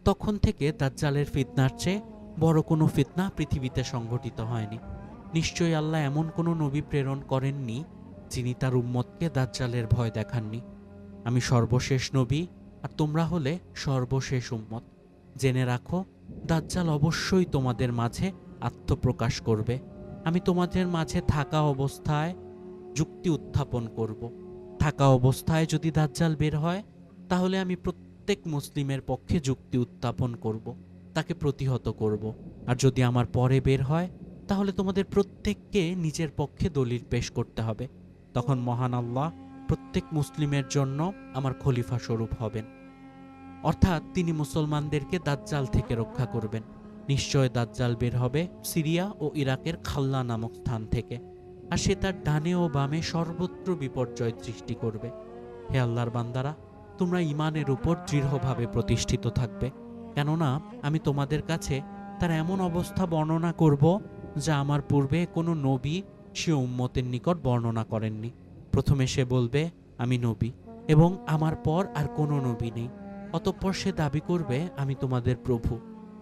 তখন থেকে দাজ্জালের ফিতনার চেয়ে বড় কোনো ফিতনা পৃথিবীতে সংঘটিত হয়নি। নিশ্চয়ই আল্লাহ এমন কোনো নবী প্রেরণ করেননি যিনি তার উম্মতকে দাজ্জালের ভয় দেখাননি। আমি সর্বশেষ নবী আর তোমরা হলে সর্বশেষ উম্মত। জেনে রাখো, দাজ্জাল অবশ্যই তোমাদের মাঝে আত্মপ্রকাশ করবে। আমি তোমাদের মাঝে থাকা অবস্থায় যুক্তি উত্থাপন করব। থাকা অবস্থায় যদি দাজ্জাল বের হয় তাহলে আমি প্রত্যেক মুসলিমের পক্ষে যুক্তি উত্থাপন করব। তাকে প্রতিহত করব। আর যদি আমার পরে বের হয় তাহলে তোমাদের প্রত্যেককে নিজের পক্ষে দলিল পেশ করতে হবে। তখন মহান আল্লাহ প্রত্যেক মুসলিমের জন্য আমার খলিফা স্বরূপ হবেন, অর্থাৎ তিনি মুসলমানদেরকে দাজ্জাল থেকে রক্ষা করবেন। নিশ্চয় দাজ্জাল বের হবে সিরিয়া ও ইরাকের খাল্লা নামক স্থান থেকে, আর সে তার ডানে ও বামে সর্বত্র বিপর্যয় সৃষ্টি করবে। হে আল্লাহর বান্দারা, তোমরা ঈমানের উপর দৃঢ়ভাবে প্রতিষ্ঠিত থাকবে, কেননা আমি তোমাদের কাছে তার এমন অবস্থা বর্ণনা করব যা আমার পূর্বে কোনো নবী সে উম্মতের নিকট বর্ণনা করেননি। প্রথমে সে বলবে আমি নবী এবং আমার পর আর কোনো নবী নেই। অতঃপর সে দাবি করবে আমি তোমাদের প্রভু,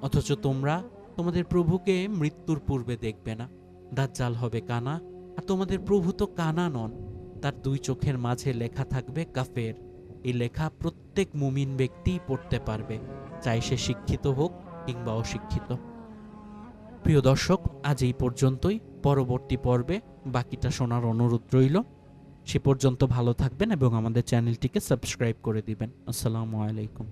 অথচ তোমরা তোমাদের প্রভুকে মৃত্যুর পূর্বে দেখবে না। দাজ্জাল হবে কানা, আর তোমাদের প্রভু তো কানা নন। তার দুই চোখের মাঝে লেখা থাকবে কাফের। এই লেখা প্রত্যেক মুমিন ব্যক্তিই পড়তে পারবে, চাই সে শিক্ষিত হোক কিংবা অশিক্ষিত। প্রিয় দর্শক, আজ এই পর্যন্তই। পরবর্তী পর্বে বাকিটা শোনার অনুরোধ রইল। সে পর্যন্ত ভালো থাকবেন এবং আমাদের চ্যানেলটিকে সাবস্ক্রাইব করে দিবেন। আসসালামু আলাইকুম।